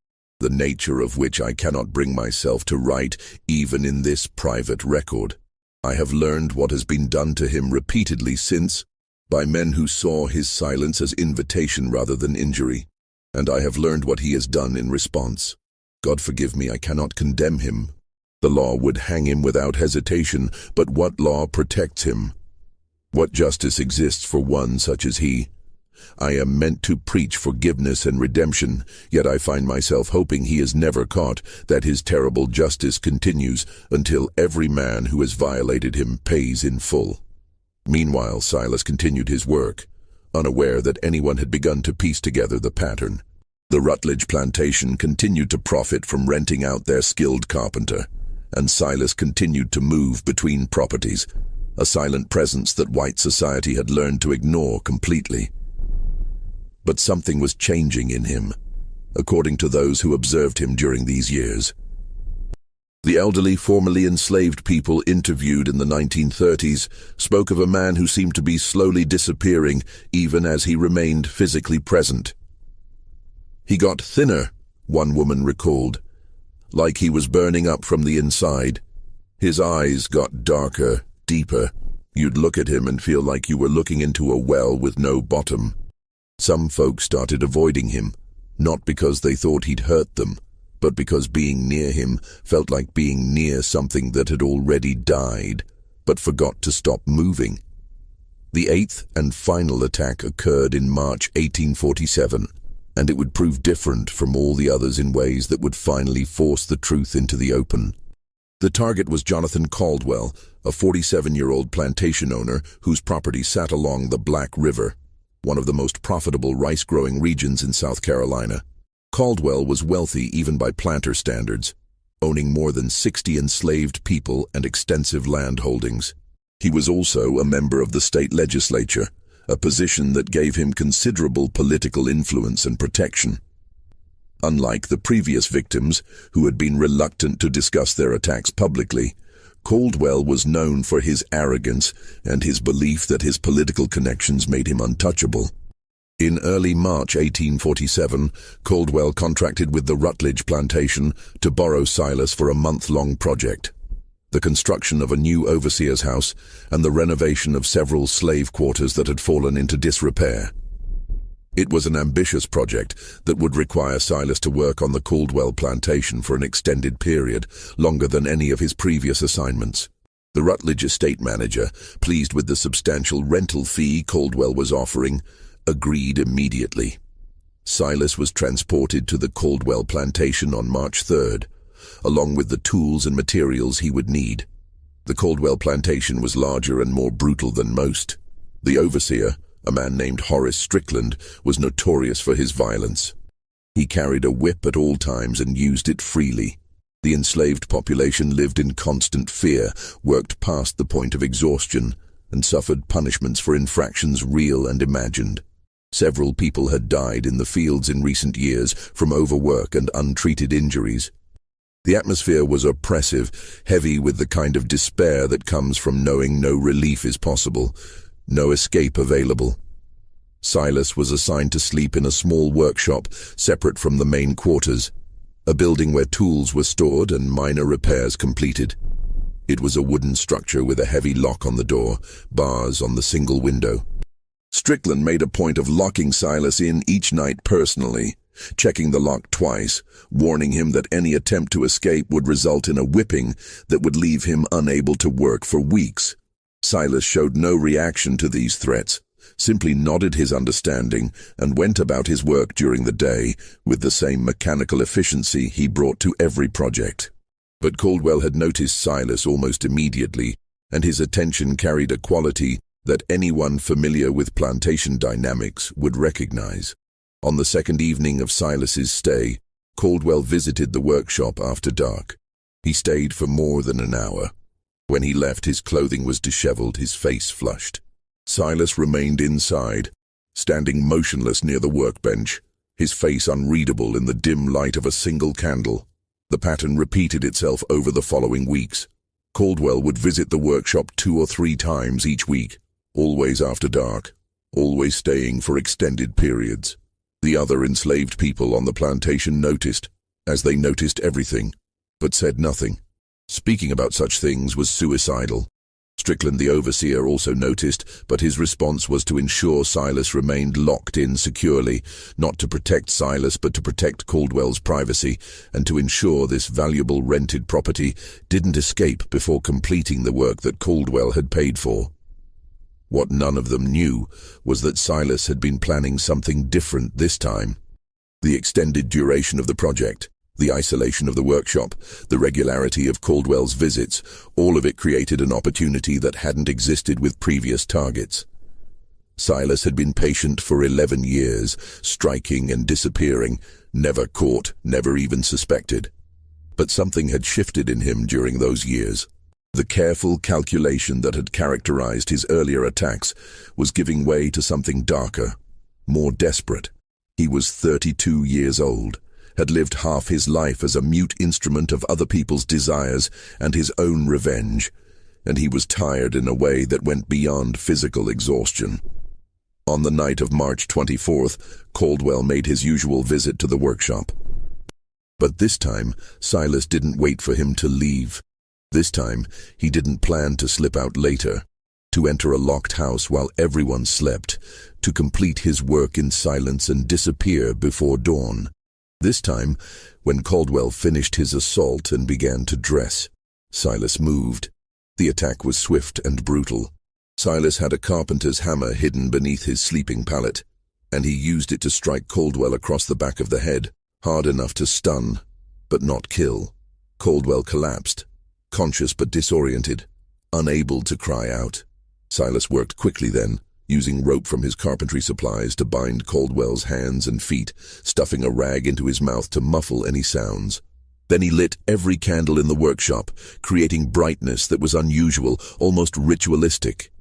Speaker 1: the nature of which I cannot bring myself to write even in this private record. I have learned what has been done to him repeatedly since, by men who saw his silence as invitation rather than injury, and I have learned what he has done in response. God forgive me, I cannot condemn him. The law would hang him without hesitation, but what law protects him? What justice exists for one such as he? I am meant to preach forgiveness and redemption, yet I find myself hoping he is never caught, that his terrible justice continues until every man who has violated him pays in full." Meanwhile, Silas continued his work, unaware that anyone had begun to piece together the pattern. The Rutledge plantation continued to profit from renting out their skilled carpenter, and Silas continued to move between properties, a silent presence that white society had learned to ignore completely. But something was changing in him, according to those who observed him during these years. The elderly, formerly enslaved people interviewed in the 1930s spoke of a man who seemed to be slowly disappearing even as he remained physically present. "He got thinner," one woman recalled, "like he was burning up from the inside. His eyes got darker, deeper. You'd look at him and feel like you were looking into a well with no bottom." Some folks started avoiding him, not because they thought he'd hurt them, but because being near him felt like being near something that had already died, but forgot to stop moving. The eighth and final attack occurred in March 1847, and it would prove different from all the others in ways that would finally force the truth into the open. The target was Jonathan Caldwell, a 47-year-old plantation owner whose property sat along the Black River, one of the most profitable rice-growing regions in South Carolina. Caldwell was wealthy even by planter standards, owning more than 60 enslaved people and extensive land holdings. He was also a member of the state legislature, a position that gave him considerable political influence and protection. Unlike the previous victims, who had been reluctant to discuss their attacks publicly, Caldwell was known for his arrogance and his belief that his political connections made him untouchable. In early March 1847, Caldwell contracted with the Rutledge plantation to borrow Silas for a month-long project: the construction of a new overseer's house and the renovation of several slave quarters that had fallen into disrepair. It was an ambitious project that would require Silas to work on the Caldwell plantation for an extended period, longer than any of his previous assignments. The Rutledge estate manager, pleased with the substantial rental fee Caldwell was offering, agreed immediately. Silas was transported to the Caldwell plantation on March 3rd, along with the tools and materials he would need. The Caldwell plantation was larger and more brutal than most. The overseer, a man named Horace Strickland, was notorious for his violence. He carried a whip at all times and used it freely. The enslaved population lived in constant fear, worked past the point of exhaustion, and suffered punishments for infractions real and imagined. Several people had died in the fields in recent years from overwork and untreated injuries. The atmosphere was oppressive, heavy with the kind of despair that comes from knowing no relief is possible, no escape available. Silas was assigned to sleep in a small workshop separate from the main quarters, a building where tools were stored and minor repairs completed. It was a wooden structure with a heavy lock on the door, bars on the single window. Strickland made a point of locking Silas in each night personally, checking the lock twice, warning him that any attempt to escape would result in a whipping that would leave him unable to work for weeks. Silas showed no reaction to these threats, simply nodded his understanding and went about his work during the day with the same mechanical efficiency he brought to every project. But Caldwell had noticed Silas almost immediately, and his attention carried a quality that anyone familiar with plantation dynamics would recognize. On the second evening of Silas's stay, Caldwell visited the workshop after dark. He stayed for more than an hour. When he left, his clothing was disheveled, his face flushed. Silas remained inside, standing motionless near the workbench, his face unreadable in the dim light of a single candle. The pattern repeated itself over the following weeks. Caldwell would visit the workshop 2 or 3 times each week, always after dark, always staying for extended periods. The other enslaved people on the plantation noticed, as they noticed everything, but said nothing. Speaking about such things was suicidal. Strickland the overseer also noticed, but his response was to ensure Silas remained locked in securely, not to protect Silas but to protect Caldwell's privacy, and to ensure this valuable rented property didn't escape before completing the work that Caldwell had paid for. What none of them knew was that Silas had been planning something different this time. The extended duration of the project, the isolation of the workshop, the regularity of Caldwell's visits, all of it created an opportunity that hadn't existed with previous targets. Silas had been patient for 11 years, striking and disappearing, never caught, never even suspected. But something had shifted in him during those years. The careful calculation that had characterized his earlier attacks was giving way to something darker, more desperate. He was 32 years old, had lived half his life as a mute instrument of other people's desires and his own revenge, and he was tired in a way that went beyond physical exhaustion. On the night of March 24th, Caldwell made his usual visit to the workshop. But this time, Silas didn't wait for him to leave. This time, he didn't plan to slip out later, to enter a locked house while everyone slept, to complete his work in silence and disappear before dawn. This time, when Caldwell finished his assault and began to dress, Silas moved. The attack was swift and brutal. Silas had a carpenter's hammer hidden beneath his sleeping pallet, and he used it to strike Caldwell across the back of the head, hard enough to stun, but not kill. Caldwell collapsed, conscious but disoriented, unable to cry out. Silas worked quickly then, using rope from his carpentry supplies to bind Caldwell's hands and feet, stuffing a rag into his mouth to muffle any sounds. Then he lit every candle in the workshop, creating brightness that was unusual, almost ritualistic.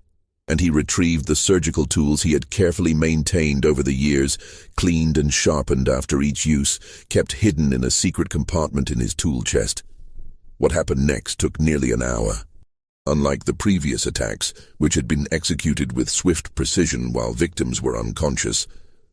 Speaker 1: And he retrieved the surgical tools he had carefully maintained over the years, cleaned and sharpened after each use, kept hidden in a secret compartment in his tool chest. What happened next took nearly an hour. Unlike the previous attacks, which had been executed with swift precision while victims were unconscious,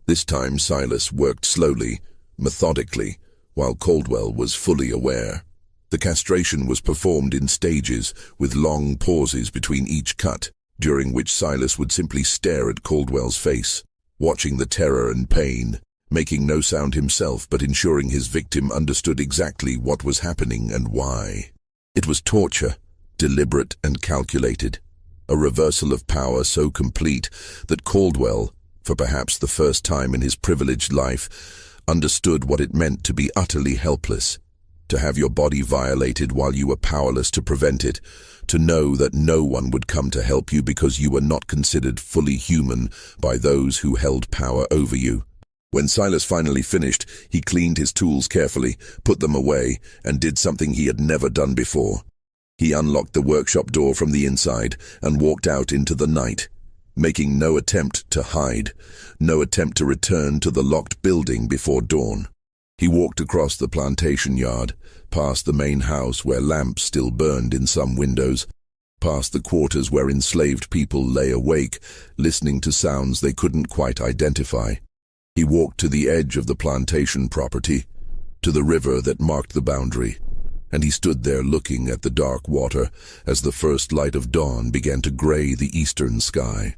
Speaker 1: this time Silas worked slowly, methodically, while Caldwell was fully aware. The castration was performed in stages, with long pauses between each cut, during which Silas would simply stare at Caldwell's face. watching the terror and pain, making no sound himself but ensuring his victim understood exactly what was happening and why. It was torture, deliberate and calculated, a reversal of power so complete that Caldwell, for perhaps the first time in his privileged life, understood what it meant to be utterly helpless, to have your body violated while you were powerless to prevent it, to know that no one would come to help you because you were not considered fully human by those who held power over you. When Silas finally finished, he cleaned his tools carefully, put them away, and did something he had never done before. He unlocked the workshop door from the inside and walked out into the night, making no attempt to hide, no attempt to return to the locked building before dawn. He walked across the plantation yard, past the main house where lamps still burned in some windows, past the quarters where enslaved people lay awake, listening to sounds they couldn't quite identify. He walked to the edge of the plantation property, to the river that marked the boundary, and he stood there looking at the dark water as the first light of dawn began to gray the eastern sky.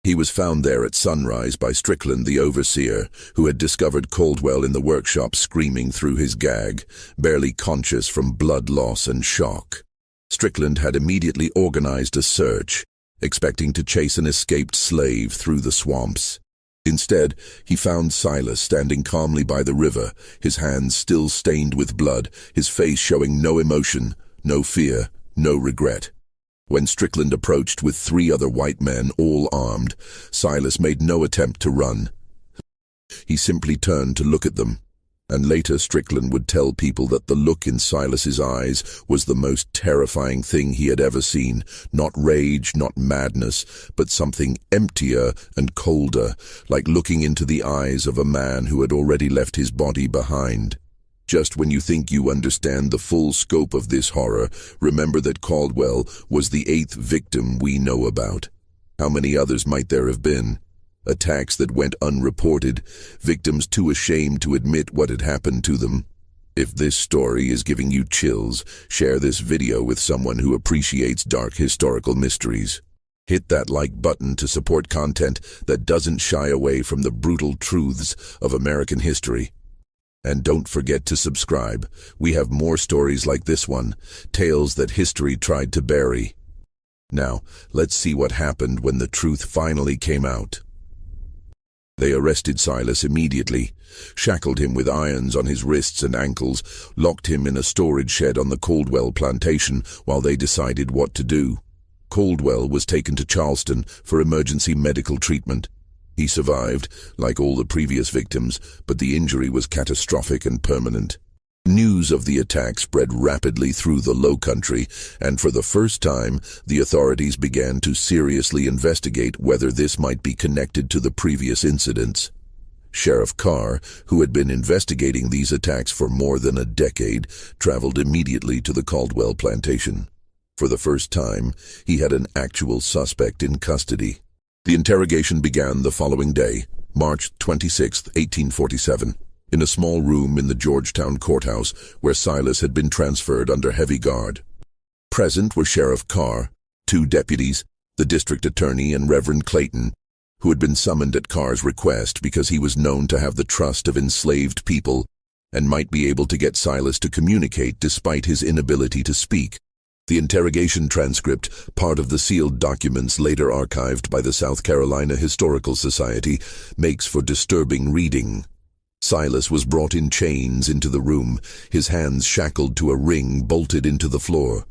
Speaker 1: He was found there at sunrise by Strickland, the overseer, who had discovered Caldwell in the workshop screaming through his gag, barely conscious from blood loss and shock. Strickland had immediately organized a search, expecting to chase an escaped slave through the swamps. Instead, he found Silas standing calmly by the river, his hands still stained with blood, his face showing no emotion, no fear, no regret. When Strickland approached with 3 other white men, all armed, Silas made no attempt to run. He simply turned to look at them, and later Strickland would tell people that the look in Silas's eyes was the most terrifying thing he had ever seen. Not rage, not madness, but something emptier and colder, like looking into the eyes of a man who had already left his body behind. Just when you think you understand the full scope of this horror, remember that Caldwell was the 8th victim we know about. How many others might there have been? Attacks that went unreported, victims too ashamed to admit what had happened to them. If this story is giving you chills, share this video with someone who appreciates dark historical mysteries. Hit that like button to support content that doesn't shy away from the brutal truths of American history. And don't forget to subscribe. We have more stories like this one, tales that history tried to bury. Now, let's see what happened when the truth finally came out. They arrested Silas immediately, shackled him with irons on his wrists and ankles, locked him in a storage shed on the Caldwell plantation while they decided what to do. Caldwell was taken to Charleston for emergency medical treatment. He survived, like all the previous victims, but the injury was catastrophic and permanent. News of the attack spread rapidly through the Lowcountry, and for the first time, the authorities began to seriously investigate whether this might be connected to the previous incidents. Sheriff Carr, who had been investigating these attacks for more than a decade, traveled immediately to the Caldwell plantation. For the first time, he had an actual suspect in custody. The interrogation began the following day, March 26, 1847. In a small room in the Georgetown courthouse where Silas had been transferred under heavy guard. Present were Sheriff Carr, 2 deputies, the district attorney, and Reverend Clayton, who had been summoned at Carr's request because he was known to have the trust of enslaved people and might be able to get Silas to communicate despite his inability to speak. The interrogation transcript, part of the sealed documents later archived by the South Carolina Historical Society, makes for disturbing reading. Silas was brought in chains into the room, his hands shackled to a ring bolted into the floor.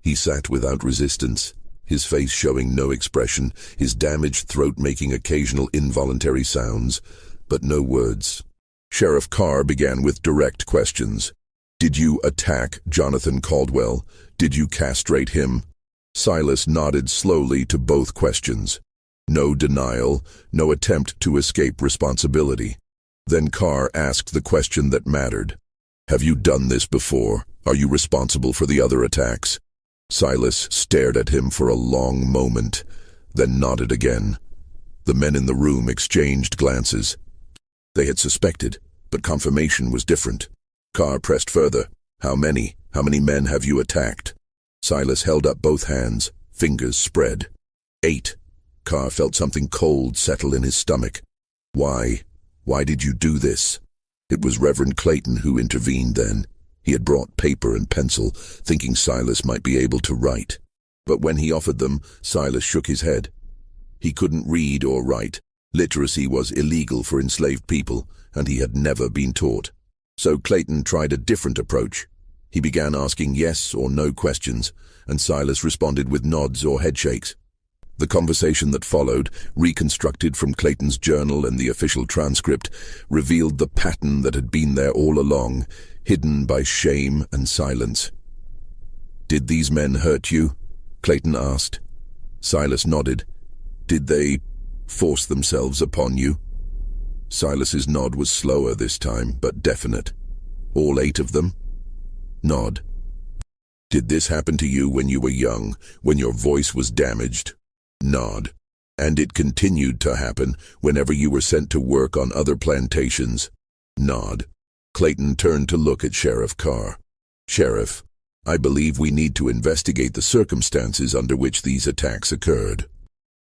Speaker 1: He sat without resistance, his face showing no expression, his damaged throat making occasional involuntary sounds, but no words. Sheriff Carr began with direct questions. Did you attack Jonathan Caldwell? Did you castrate him? Silas nodded slowly to both questions. No denial, no attempt to escape responsibility. Then Carr asked the question that mattered. Have you done this before? Are you responsible for the other attacks? Silas stared at him for a long moment, then nodded again. The men in the room exchanged glances. They had suspected, but confirmation was different. Carr pressed further. How many? How many men have you attacked? Silas held up both hands, fingers spread. 8. Carr felt something cold settle in his stomach. Why? Why did you do this? It was Reverend Clayton who intervened then. He had brought paper and pencil, thinking Silas might be able to write. But when he offered them, Silas shook his head. He couldn't read or write. Literacy was illegal for enslaved people, and he had never been taught. So Clayton tried a different approach. He began asking yes or no questions, and Silas responded with nods or headshakes. The conversation that followed, reconstructed from Clayton's journal and the official transcript, revealed the pattern that had been there all along, hidden by shame and silence. "Did these men hurt you?" Clayton asked. Silas nodded. "Did they force themselves upon you?" Silas's nod was slower this time, but definite. "All 8 of them?" Nod. "Did this happen to you when you were young, when your voice was damaged?" Nod. "And it continued to happen whenever you were sent to work on other plantations?" Nod. Clayton turned to look at Sheriff Carr. "Sheriff, I believe we need to investigate the circumstances under which these attacks occurred.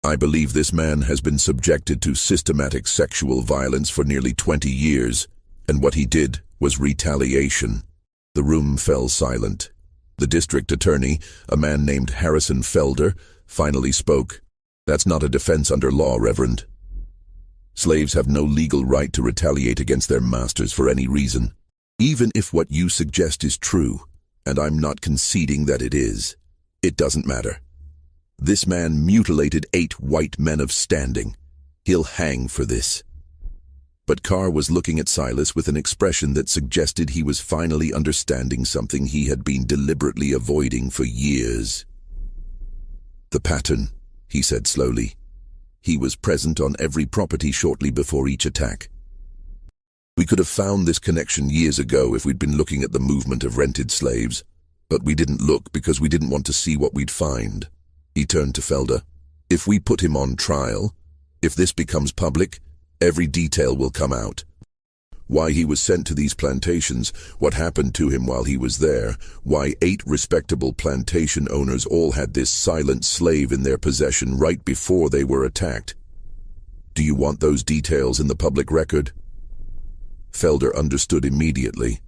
Speaker 1: I believe this man has been subjected to systematic sexual violence for nearly 20 years, and what he did was retaliation." The room fell silent. The district attorney, a man named Harrison Felder, finally spoke. "That's not a defense under law, Reverend. Slaves have no legal right to retaliate against their masters for any reason. Even if what you suggest is true, and I'm not conceding that it is, it doesn't matter. This man mutilated 8 white men of standing. He'll hang for this." But Carr was looking at Silas with an expression that suggested he was finally understanding something he had been deliberately avoiding for years. "The pattern," he said slowly. "He was present on every property shortly before each attack. We could have found this connection years ago if we'd been looking at the movement of rented slaves, but we didn't look because we didn't want to see what we'd find." He turned to Felder. "If we put him on trial, if this becomes public, every detail will come out. Why he was sent to these plantations, what happened to him while he was there, why 8 respectable plantation owners all had this silent slave in their possession right before they were attacked. Do you want those details in the public record?" Felder understood immediately.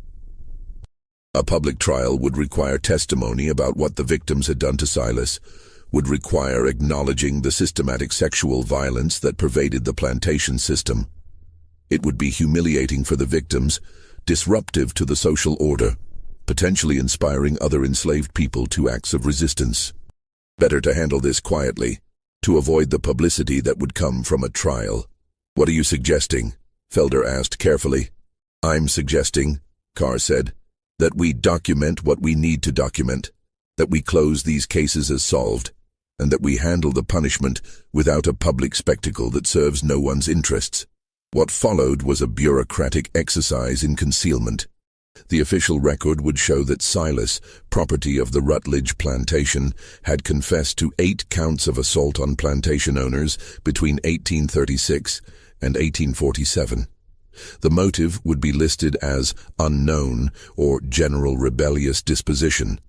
Speaker 1: A public trial would require testimony about what the victims had done to Silas, would require acknowledging the systematic sexual violence that pervaded the plantation system. It would be humiliating for the victims, disruptive to the social order, potentially inspiring other enslaved people to acts of resistance. Better to handle this quietly, to avoid the publicity that would come from a trial. "What are you suggesting?" Felder asked carefully. "I'm suggesting," Carr said, "that we document what we need to document, that we close these cases as solved, and that we handle the punishment without a public spectacle that serves no one's interests." What followed was a bureaucratic exercise in concealment. The official record would show that Silas, property of the Rutledge plantation, had confessed to 8 counts of assault on plantation owners between 1836 and 1847. The motive would be listed as unknown or general rebellious disposition.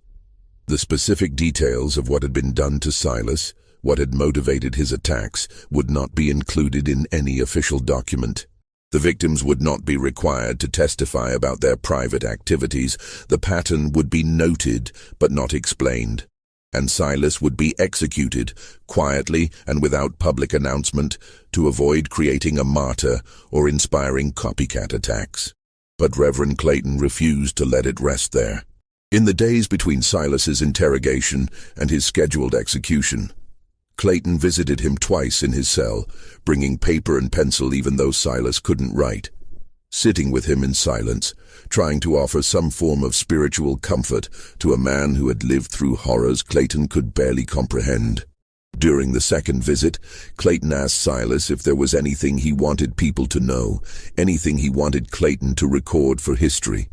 Speaker 1: The specific details of what had been done to Silas, what had motivated his attacks, would not be included in any official document. The victims would not be required to testify about their private activities. The pattern would be noted but not explained. And Silas would be executed, quietly and without public announcement, to avoid creating a martyr or inspiring copycat attacks. But Reverend Clayton refused to let it rest there. In the days between Silas's interrogation and his scheduled execution, Clayton visited him twice in his cell, bringing paper and pencil even though Silas couldn't write. Sitting with him in silence, trying to offer some form of spiritual comfort to a man who had lived through horrors Clayton could barely comprehend. During the second visit, Clayton asked Silas if there was anything he wanted people to know, anything he wanted Clayton to record for history.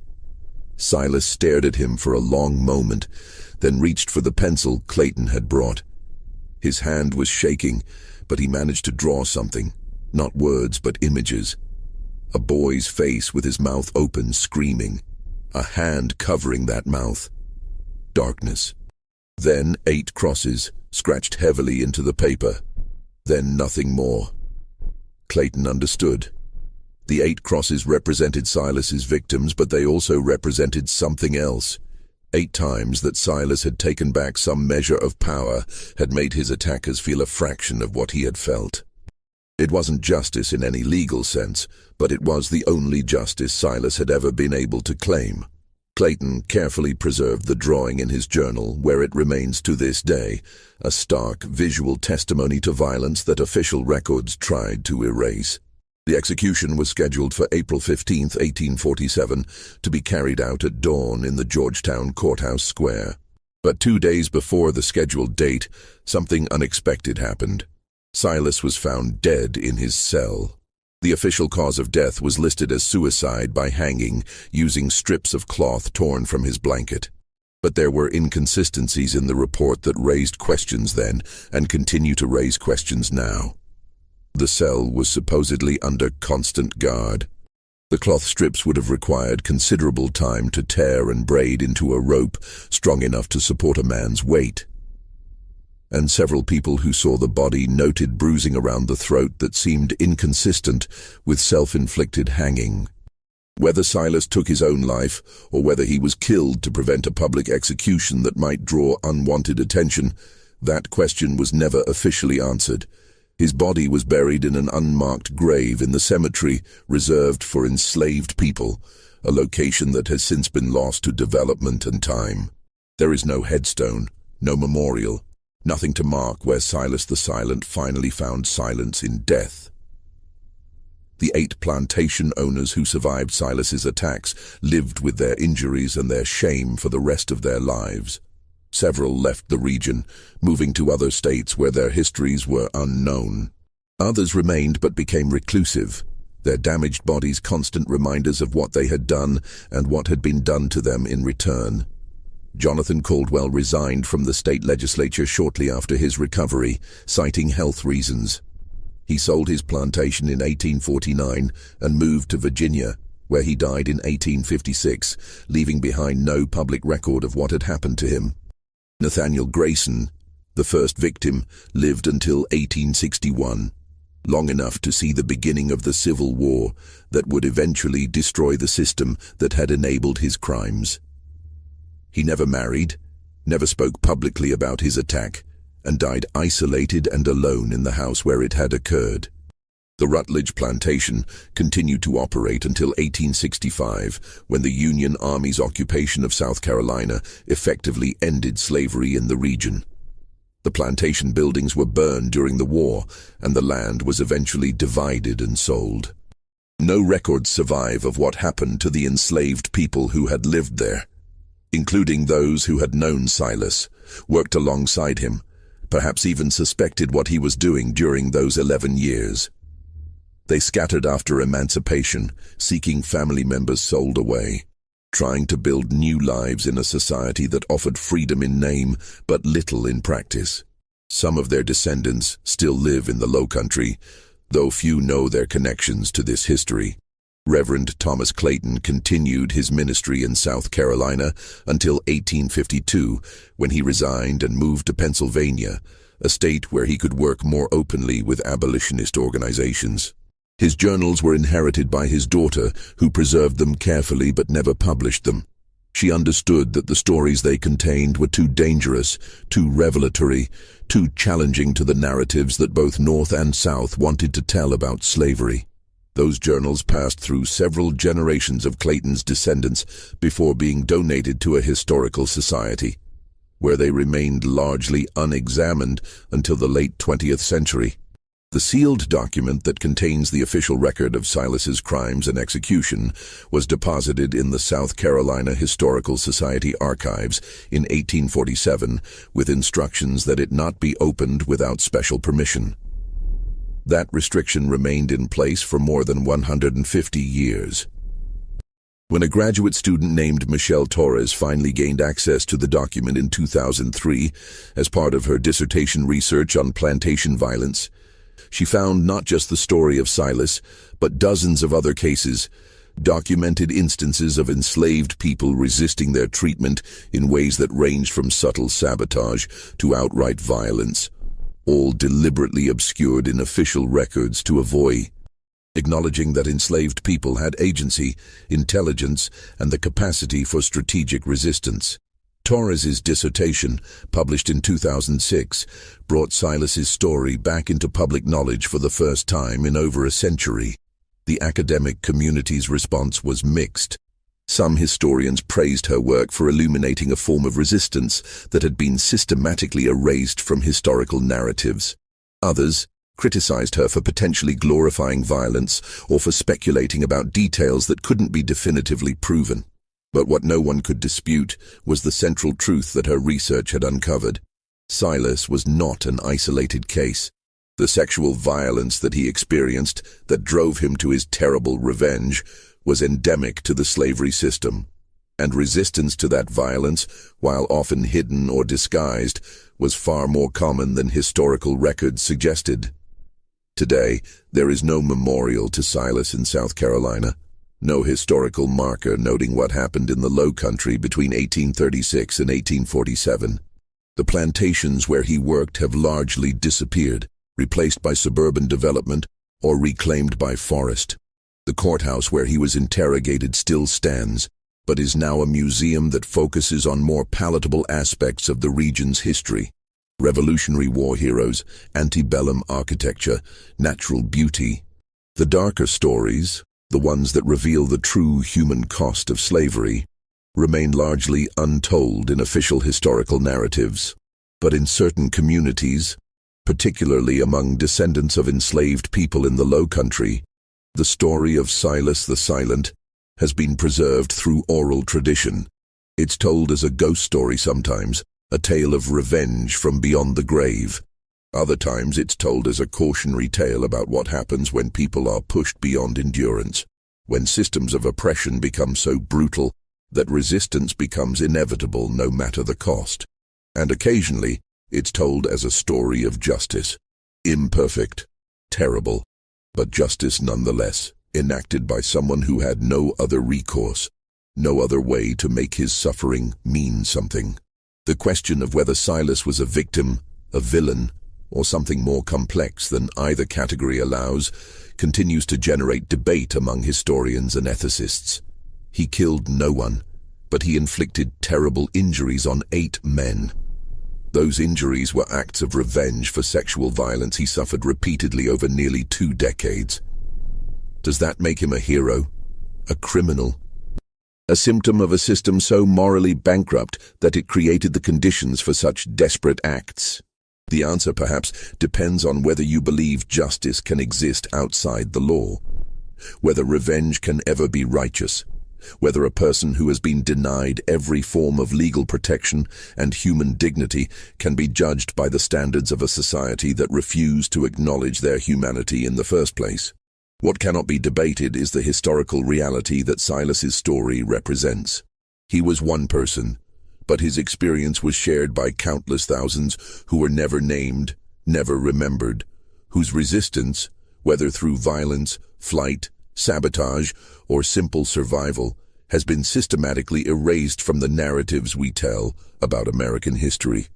Speaker 1: Silas stared at him for a long moment, then reached for the pencil Clayton had brought. His hand was shaking, but he managed to draw something, not words but images. A boy's face with his mouth open, screaming. A hand covering that mouth. Darkness. Then 8 crosses, scratched heavily into the paper. Then nothing more. Clayton understood. The 8 crosses represented Silas's victims, but they also represented something else. 8 times that Silas had taken back some measure of power had made his attackers feel a fraction of what he had felt. It wasn't justice in any legal sense, but it was the only justice Silas had ever been able to claim. Clayton carefully preserved the drawing in his journal, where it remains to this day, a stark visual testimony to violence that official records tried to erase. The execution was scheduled for April 15, 1847, to be carried out at dawn in the Georgetown Courthouse Square. But 2 days before the scheduled date, something unexpected happened. Silas was found dead in his cell. The official cause of death was listed as suicide by hanging, using strips of cloth torn from his blanket. But there were inconsistencies in the report that raised questions then, and continue to raise questions now. The cell was supposedly under constant guard. The cloth strips would have required considerable time to tear and braid into a rope strong enough to support a man's weight. And several people who saw the body noted bruising around the throat that seemed inconsistent with self-inflicted hanging. Whether Silas took his own life, or whether he was killed to prevent a public execution that might draw unwanted attention, that question was never officially answered. His body was buried in an unmarked grave in the cemetery reserved for enslaved people, a location that has since been lost to development and time. There is no headstone, no memorial, nothing to mark where Silas the Silent finally found silence in death. The 8 plantation owners who survived Silas's attacks lived with their injuries and their shame for the rest of their lives. Several left the region, moving to other states where their histories were unknown. Others remained but became reclusive, their damaged bodies constant reminders of what they had done and what had been done to them in return. Jonathan Caldwell resigned from the state legislature shortly after his recovery, citing health reasons. He sold his plantation in 1849 and moved to Virginia, where he died in 1856, leaving behind no public record of what had happened to him. Nathaniel Grayson, the first victim, lived until 1861, long enough to see the beginning of the Civil War that would eventually destroy the system that had enabled his crimes. He never married, never spoke publicly about his attack, and died isolated and alone in the house where it had occurred. The Rutledge Plantation continued to operate until 1865, when the Union Army's occupation of South Carolina effectively ended slavery in the region. The plantation buildings were burned during the war, and the land was eventually divided and sold. No records survive of what happened to the enslaved people who had lived there, including those who had known Silas, worked alongside him, perhaps even suspected what he was doing during those 11 years. They scattered after emancipation, seeking family members sold away, trying to build new lives in a society that offered freedom in name but little in practice. Some of their descendants still live in the Lowcountry, though few know their connections to this history. Reverend Thomas Clayton continued his ministry in South Carolina until 1852, when he resigned and moved to Pennsylvania, a state where he could work more openly with abolitionist organizations. His journals were inherited by his daughter, who preserved them carefully but never published them. She understood that the stories they contained were too dangerous, too revelatory, too challenging to the narratives that both North and South wanted to tell about slavery. Those journals passed through several generations of Clayton's descendants before being donated to a historical society, where they remained largely unexamined until the late 20th century. The sealed document that contains the official record of Silas's crimes and execution was deposited in the South Carolina Historical Society archives in 1847 with instructions that it not be opened without special permission. That restriction remained in place for more than 150 years. When a graduate student named Michelle Torres finally gained access to the document in 2003 as part of her dissertation research on plantation violence, she found not just the story of Silas, but dozens of other cases, documented instances of enslaved people resisting their treatment in ways that ranged from subtle sabotage to outright violence, all deliberately obscured in official records to avoid acknowledging that enslaved people had agency, intelligence, and the capacity for strategic resistance. Torres's dissertation, published in 2006, brought Silas's story back into public knowledge for the first time in over a century. The academic community's response was mixed. Some historians praised her work for illuminating a form of resistance that had been systematically erased from historical narratives. Others criticized her for potentially glorifying violence or for speculating about details that couldn't be definitively proven. But what no one could dispute was the central truth that her research had uncovered. Silas was not an isolated case. The sexual violence that he experienced, that drove him to his terrible revenge, was endemic to the slavery system. And resistance to that violence, while often hidden or disguised, was far more common than historical records suggested. Today, there is no memorial to Silas in South Carolina. No historical marker noting what happened in the Low Country between 1836 and 1847. The plantations where he worked have largely disappeared, replaced by suburban development or reclaimed by forest. The courthouse where he was interrogated still stands, but is now a museum that focuses on more palatable aspects of the region's history. Revolutionary War heroes, antebellum architecture, natural beauty. The darker stories, the ones that reveal the true human cost of slavery, remain largely untold in official historical narratives. But in certain communities, particularly among descendants of enslaved people in the Low Country, the story of Silas the Silent has been preserved through oral tradition. It's told as a ghost story sometimes, a tale of revenge from beyond the grave. Other times it's told as a cautionary tale about what happens when people are pushed beyond endurance, when systems of oppression become so brutal that resistance becomes inevitable no matter the cost. And occasionally, it's told as a story of justice. Imperfect, terrible, but justice nonetheless, enacted by someone who had no other recourse, no other way to make his suffering mean something. The question of whether Silas was a victim, a villain, or something more complex than either category allows, continues to generate debate among historians and ethicists. He killed no one, but he inflicted terrible injuries on 8 men. Those injuries were acts of revenge for sexual violence he suffered repeatedly over nearly 2 decades. Does that make him a hero? A criminal? A symptom of a system so morally bankrupt that it created the conditions for such desperate acts? The answer, perhaps, depends on whether you believe justice can exist outside the law, whether revenge can ever be righteous, whether a person who has been denied every form of legal protection and human dignity can be judged by the standards of a society that refused to acknowledge their humanity in the first place. What cannot be debated is the historical reality that Silas's story represents. He was one person, but his experience was shared by countless thousands who were never named, never remembered, whose resistance, whether through violence, flight, sabotage, or simple survival, has been systematically erased from the narratives we tell about American history.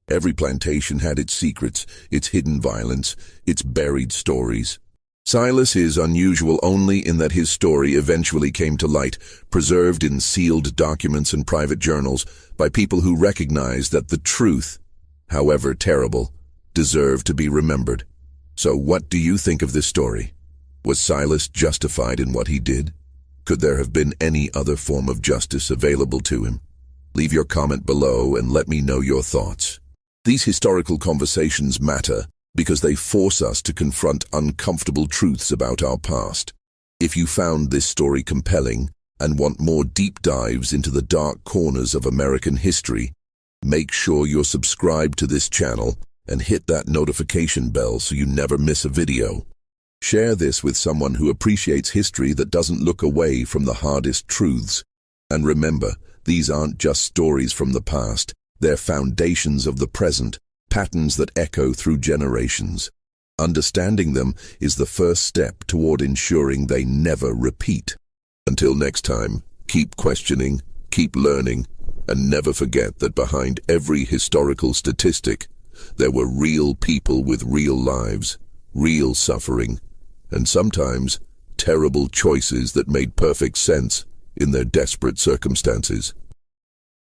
Speaker 1: Every plantation had its secrets, its hidden violence, its buried stories. Silas is unusual only in that his story eventually came to light, preserved in sealed documents and private journals, by people who recognized that the truth, however terrible, deserved to be remembered. So what do you think of this story? Was Silas justified in what he did? Could there have been any other form of justice available to him? Leave your comment below and let me know your thoughts. These historical conversations matter because they force us to confront uncomfortable truths about our past. If you found this story compelling and want more deep dives into the dark corners of American history, make sure you're subscribed to this channel and hit that notification bell so you never miss a video. Share this with someone who appreciates history that doesn't look away from the hardest truths. And remember, these aren't just stories from the past, they're foundations of the present, patterns that echo through generations. Understanding them is the first step toward ensuring they never repeat. Until next time, keep questioning, keep learning, and never forget that behind every historical statistic, there were real people with real lives, real suffering, and sometimes terrible choices that made perfect sense in their desperate circumstances.